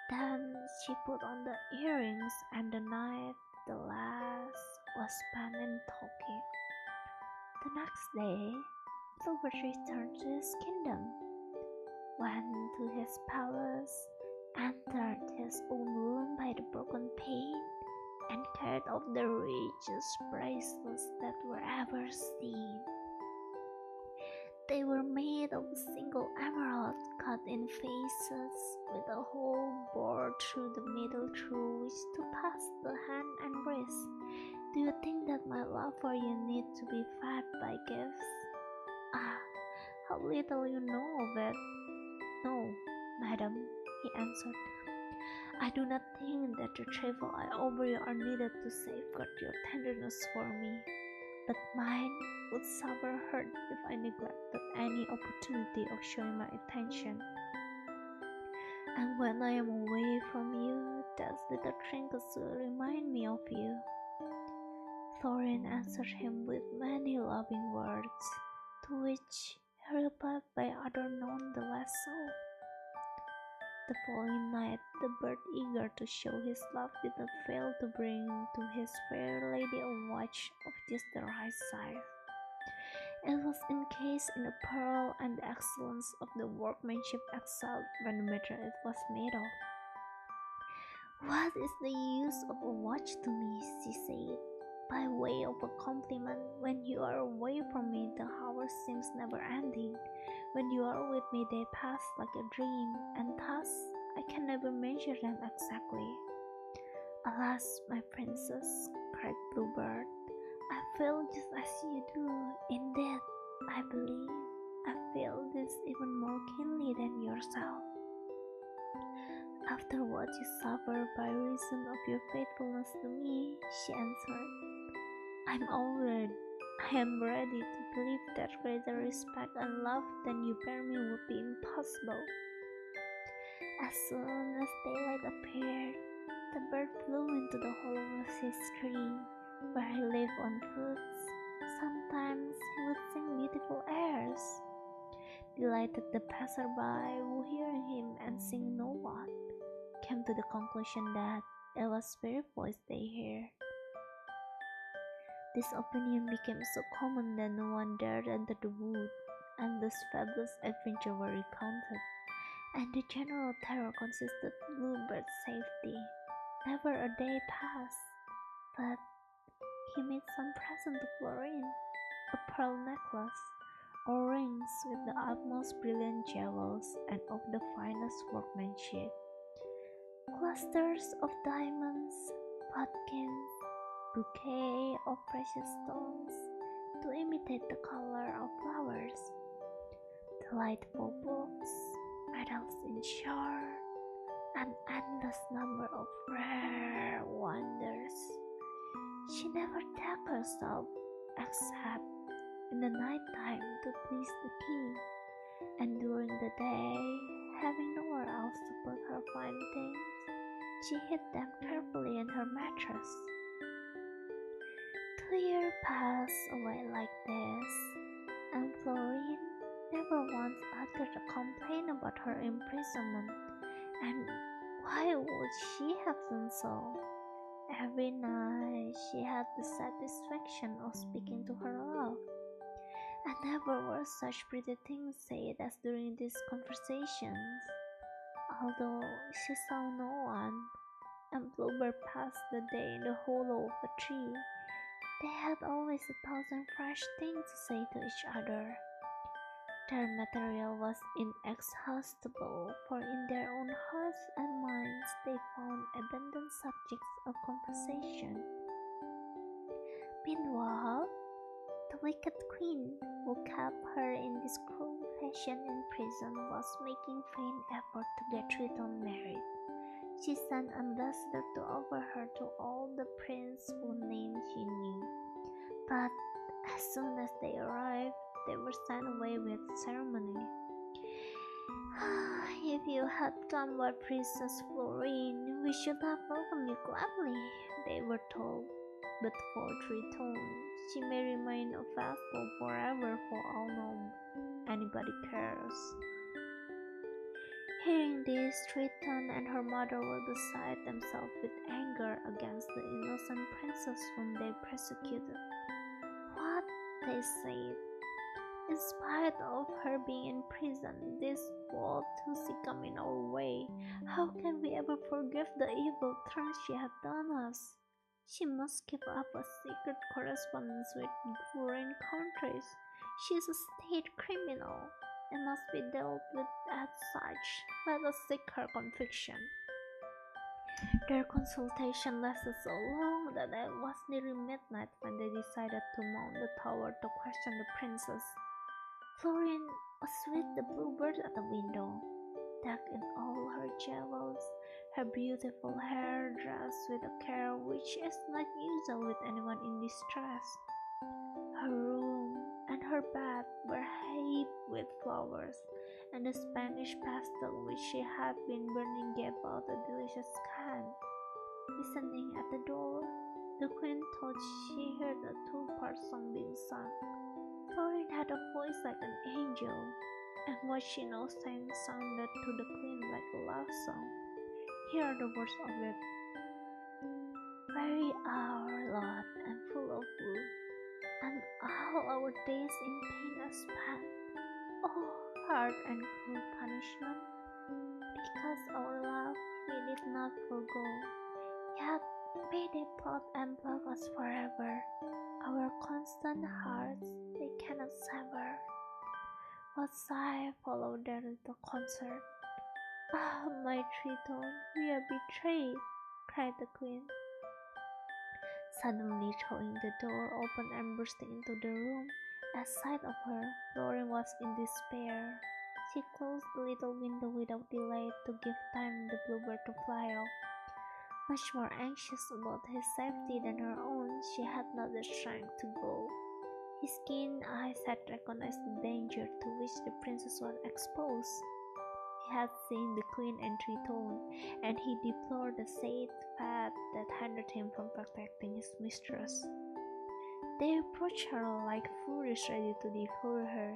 S1: Then she put on the earrings, and the night, the last, was spent in talking. The next day, Bluebird returned to his kingdom, went to his palace, entered his own room by the broken pane, and carried off the richest bracelets that were ever seen. They were made of a single emerald cut in phases, with a hole bored through the middle through which to pass the hand and wrist. Do you think that my love for you needs to be fed by gifts? Ah, how little you know of it. No, madam, he answered. I do not think that the trifle I offer you are needed to safeguard your tenderness for me, but mine would suffer hurt if I neglected any opportunity of showing my attention. And when I am away from you, those little trinkets will remind me of you. Florine answered him with many loving words, to which he replied by other none the less so. The following night, the bird, eager to show his love, did not fail to bring to his fair lady a watch of just the right size. It was encased in a pearl, and the excellence of the workmanship excelled when the matter it was made of. "What is the use of a watch to me?" she said, by way of a compliment. "When you are away from me, the hours seem never ending. When you are with me, they pass like a dream, and thus I can never measure them exactly." "Alas, my princess," cried Bluebird, "I feel just as you do. Indeed, I believe I feel this even more keenly than yourself. After what you suffer by reason of your faithfulness to me," she answered, I am ready to believe that greater respect and love than you bear me would be impossible." As soon as daylight appeared, the bird flew into the hollow of his tree, where he lived on fruits. Sometimes he would sing beautiful airs, delighted the passerby who, hearing him and seeing no one, came to the conclusion that it was very voice they heard. This opinion became so common that no one dared enter the wood, and this fabulous adventure were recounted, and the general terror consisted Bluebird's safety. Never a day passed, but he made some present to Florine, a pearl necklace, or rings with the utmost brilliant jewels and of the finest workmanship, clusters of diamonds, buttons, bouquet of precious stones to imitate the color of flowers. delightful books, medals in shore, an endless number of rare wonders. She never took herself except in the night time to please the king, and during the day, having nowhere else to put her fine things, she hid them carefully in her mattress. 2 years passed away like this, and Florine never once uttered a complaint about her imprisonment. And why would she have done so? Every night she had the satisfaction of speaking to her love, and never were such pretty things said as during these conversations. Although she saw no one, and Bluebird passed the day in the hollow of a tree, they had always 1,000 fresh things to say to each other. Their material was inexhaustible, for in their own hearts and minds they found abundant subjects of conversation. Meanwhile, the wicked queen, who kept her in this cruel fashion in prison, was making vain effort to get Triton married. She sent ambassadors to offer her to all the princes whose names she knew, but as soon as they arrived, they were sent away with ceremony. If you had come by Princess Florine, we should have welcomed you gladly, they were told. But for Triton, she may remain a vassal forever for all anybody cares. Hearing this, Triton and her mother were beside themselves with anger against the innocent princess whom they persecuted. What, they said, in spite of her being in prison, this bold Tusi come in our way. How can we ever forgive the evil turn she had done us? She must keep up a secret correspondence with foreign countries. She is a state criminal and must be dealt with as such. Let us seek her conviction. Their consultation lasted so long that it was nearly midnight when they decided to mount the tower to question the princess. Florine was with the bluebird at the window, decked in all her jewels, her beautiful hair dressed with a care which is not usual with anyone in distress. Her room and her bed were heaped with flowers, and the Spanish pastel which she had been burning gave out a delicious scent. Listening at the door, the queen thought she heard a two-part song being sung. Florine had a voice like an angel, and what she now sang sounded to the queen like a love song. Here are the words of it. Weary our lot and full of woe, and all our days in pain are spent. Oh, hard and cruel punishment, because our love we did not forgo. Yet may they plot and block us forever. Our constant hearts they cannot sever. What sigh followed their little concert. Ah, my Triton, we are betrayed, cried the queen. Suddenly throwing the door open and bursting into the room, at sight of her, Florine was in despair. She closed the little window without delay to give time the bluebird to fly off. Much more anxious about his safety than her own, she had not the strength to go. His keen eyes had recognized the danger to which the princess was exposed. He had seen the queen and Triton, and he deplored the sad fate that hindered him from protecting his mistress. They approached her like furies ready to devour her.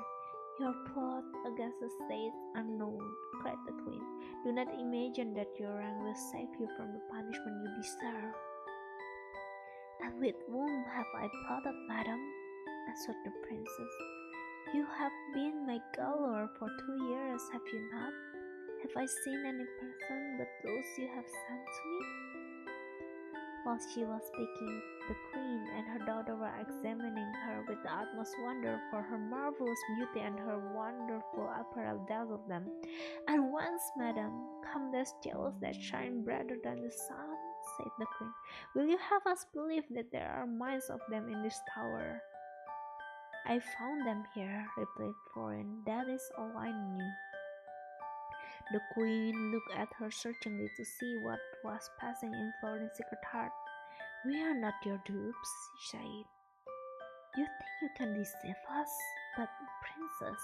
S1: Your plot against the state unknown, cried the queen. Do not imagine that your rank will save you from the punishment you deserve. And with whom have I plotted, madam? Answered the princess. You have been my gaoler for 2 years, have you not? Have I seen any person but those you have sent to me? While she was speaking, the queen and her daughter were examining her with the utmost wonder, for her marvelous beauty and her wonderful apparel dazzled them. And once, madam, come those jewels that shine brighter than the sun, said the queen. Will you have us believe that there are mines of them in this tower? I found them here, replied Florian. That is all I knew. The queen looked at her searchingly to see what was passing in Florian's secret heart. We are not your dupes, she said. You think you can deceive us? But, princess,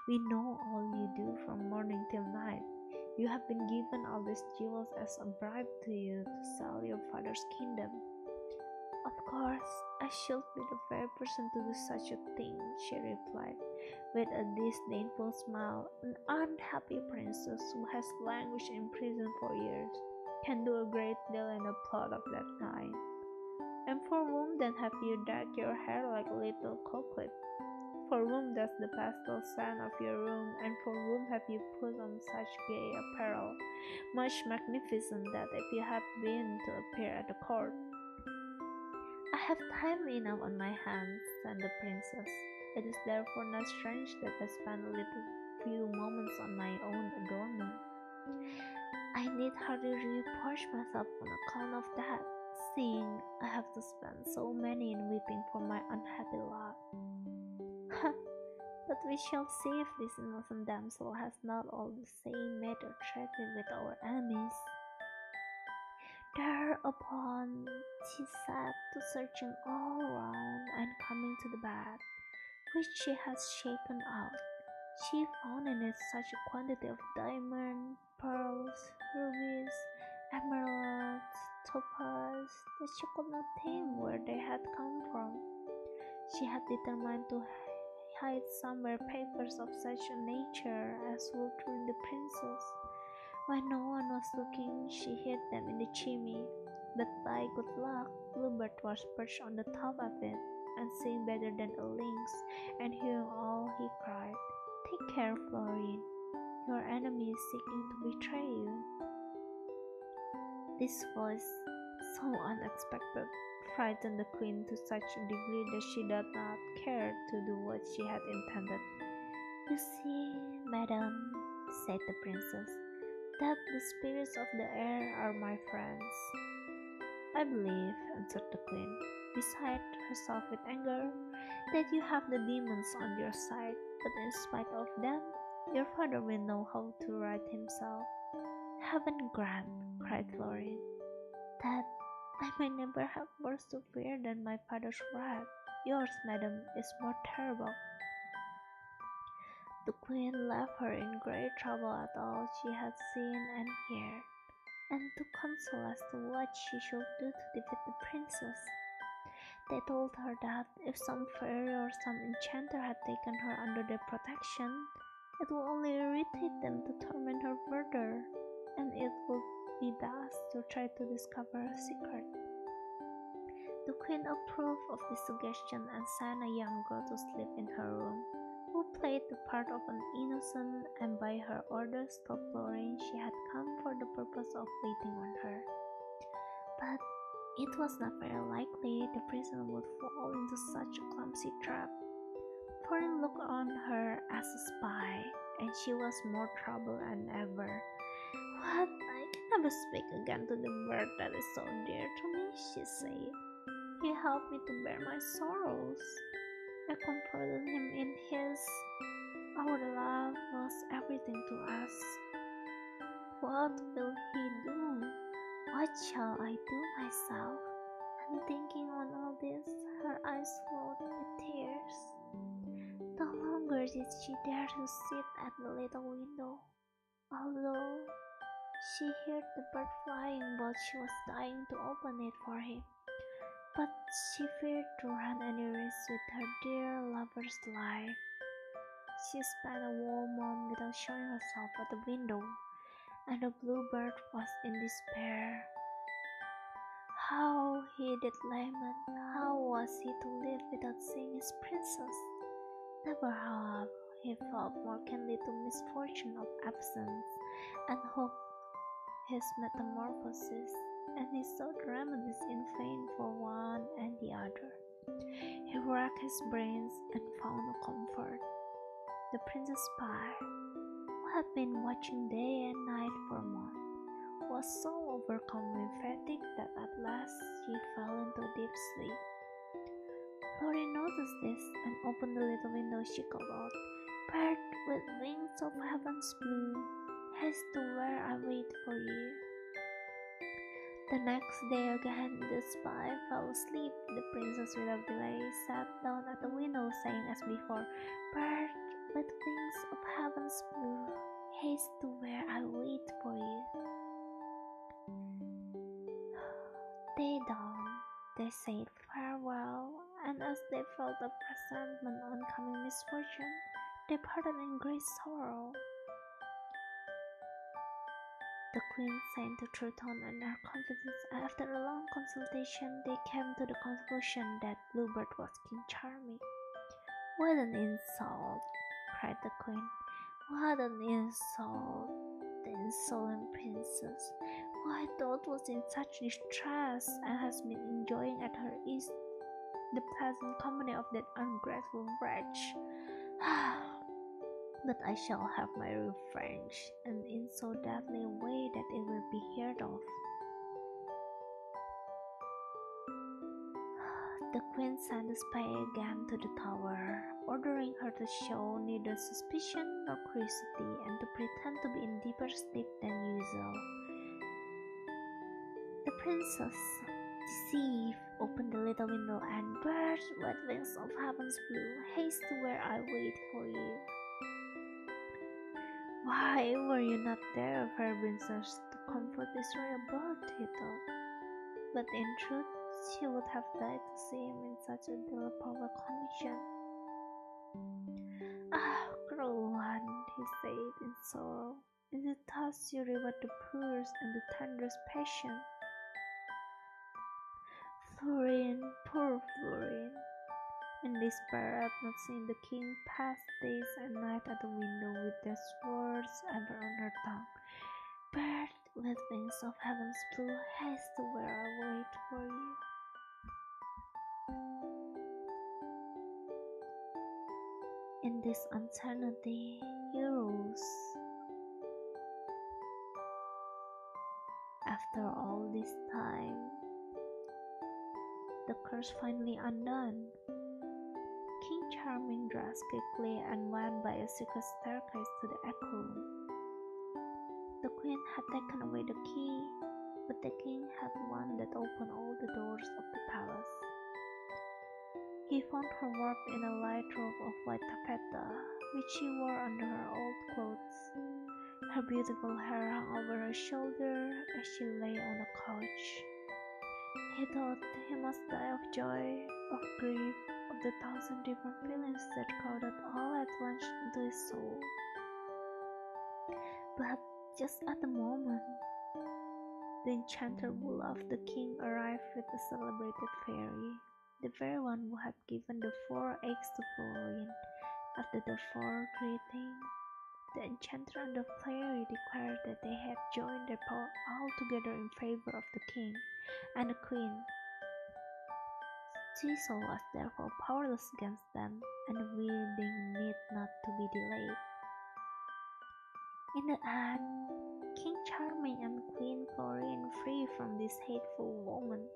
S1: we know all you do from morning till night. You have been given all these jewels as a bribe to you to sell your father's kingdom. Of course, I should be the very person to do such a thing, she replied, with a disdainful smile. An unhappy princess who has languished in prison for years can do a great deal in a plot of that kind. And for whom then have you dyed your hair like a little coquette? For whom does the pastel scent of your room, and for whom have you put on such gay apparel, much magnificent that if you had been to appear at the court? I have time enough on my hands, said the princess. It is therefore not strange that I spend a little few moments on my own adornment. I need hardly reproach myself on account of that, seeing I have to spend so many in weeping for my unhappy lot. But we shall see if this innocent damsel has not all the same method treated with our enemies. Thereupon she set to searching all round, and coming to the bed, which she had shaken out, she found in it such a quantity of diamonds, pearls, rubies, emeralds, topaz, that she could not think where they had come from. She had determined to hide somewhere papers of such a nature as would ruin the princess. When no one was looking, she hid them in the chimney, but by good luck, Bluebird was perched on the top of it, and seeing better than a lynx, and hearing all, he cried, "Take care, Florian, your enemy is seeking to betray you." This voice, so unexpected, frightened the queen to such a degree that she did not care to do what she had intended. "You see, madam," said the princess, "that the spirits of the air are my friends." "I believe," answered the queen, beside herself with anger, "that you have the demons on your side, but in spite of them, your father will know how to right himself." "Heaven grant," cried Florian, "that I may never have worse to fear than my father's wrath. Yours, madam, is more terrible." The queen left her in great trouble at all she had seen and heard, and to console as to what she should do to defeat the princess. They told her that if some fairy or some enchanter had taken her under their protection, it would only irritate them to torment her further, and it would be best to try to discover her secret. The queen approved of this suggestion and sent a young girl to sleep in her room, who played the part of an innocent, and by her orders told Florian she had come for the purpose of waiting on her. But it was not very likely the prisoner would fall into such a clumsy trap. Florian looked on her as a spy, and she was more troubled than ever. "What? I can never speak again to the bird that is so dear to me," she said. "He helped me to bear my sorrows. I comforted him in his. Our love was everything to us. What will he do? What shall I do myself?" And thinking on all this, her eyes flowed with tears. No longer did she dare to sit at the little window, although she heard the bird flying while she was dying to open it for him. But she feared to run any risk with her dear lover's life. She spent a whole month without showing herself at the window, and the bluebird was in despair. How he did lament! How was he to live without seeing his princess? Never have he felt more keenly the misfortune of absence, and hoped his metamorphosis, and he sought remedies in vain for one and the other. He racked his brains and found no comfort. The princess spy, who had been watching day and night for months, was so overcome with fatigue that at last she fell into deep sleep. Florrie noticed this and opened the little window. She called out, "Bird with wings of heaven's blue, haste to where I wait for you." The next day again, the spy fell asleep. The princess without delay sat down at the window, saying as before, "Bird with wings of heaven's blue, haste to where I wait for you." Day dawned. They said farewell, and as they felt a presentiment on coming misfortune, they parted in great sorrow. The queen sent to Triton and her confidence, and after a long consultation, they came to the conclusion that Bluebird was King Charming. "What an insult!" cried the queen. "What an insult! The insolent princess, who I thought was in such distress and has been enjoying at her ease the pleasant company of that ungrateful wretch. But I shall have my revenge, and in so deadly a way that it will be heard of." The queen sent the spy again to the tower, ordering her to show neither suspicion nor curiosity, and to pretend to be in deeper sleep than usual. The princess, deceived, opened the little window, and "Bird with wings of heaven's blue, haste to where I wait for you." "Why were you not there, fair princess, to comfort this royal bird?" he thought. But in truth, she would have died to see him in such a deplorable condition. "Ah, cruel one," he said in sorrow, "is it thus you reward the poorest and the tenderest passion?" Florine, poor Florine, in despair at not seeing the king, passed days and nights at the window with the words ever on her tongue. "Bird with wings of heaven's blue, haste to where I wait for you." In this uncertainty, he rose. After all this time, the curse finally undone. King Charming dressed quickly and went by a secret staircase to the Echo Room. The queen had taken away the key, but the king had one that opened all the doors of the palace. He found her wrapped in a light robe of white taffeta, which she wore under her old clothes. Her beautiful hair hung over her shoulder as she lay on a couch. He thought he must die of joy, of grief, of the thousand different feelings that crowded all at once into his soul. But just at the moment, the enchanter who loved the king arrived with the celebrated fairy, the very one who had given the 4 eggs to Florine. After the 4 greetings, the enchanter and the fairy declared that they had joined their power all together in favor of the king and the queen. Seison't was therefore powerless against them, and the wedding need not to be delayed. In the end, King Charming and Queen Florine, free from this hateful woman,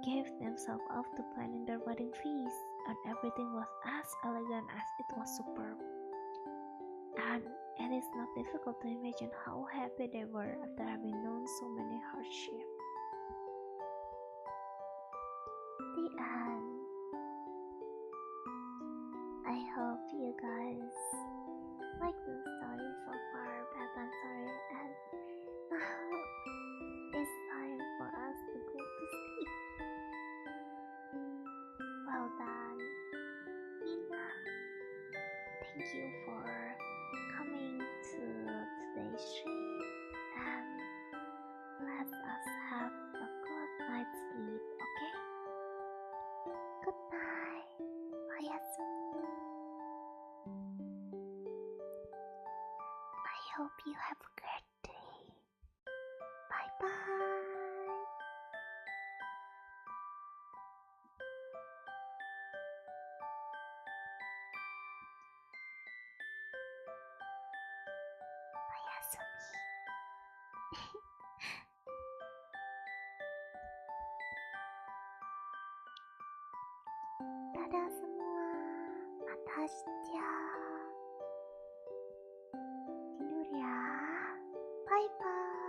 S1: gave themselves up to planning their wedding feast, and everything was as elegant as it was superb. And it is not difficult to imagine how happy they were after having known so many hardships. The end. I hope you guys like the story so far, but I'm sorry, and now it's time for us to go to sleep. Well done, Nina. Thank you for coming to today's stream, and let us have a good night's sleep, okay? Good night. Oyasumi. I hope you have a great day. Bye bye. Oyasumi. Ta-da! Astia. Tidur ya. Bye bye.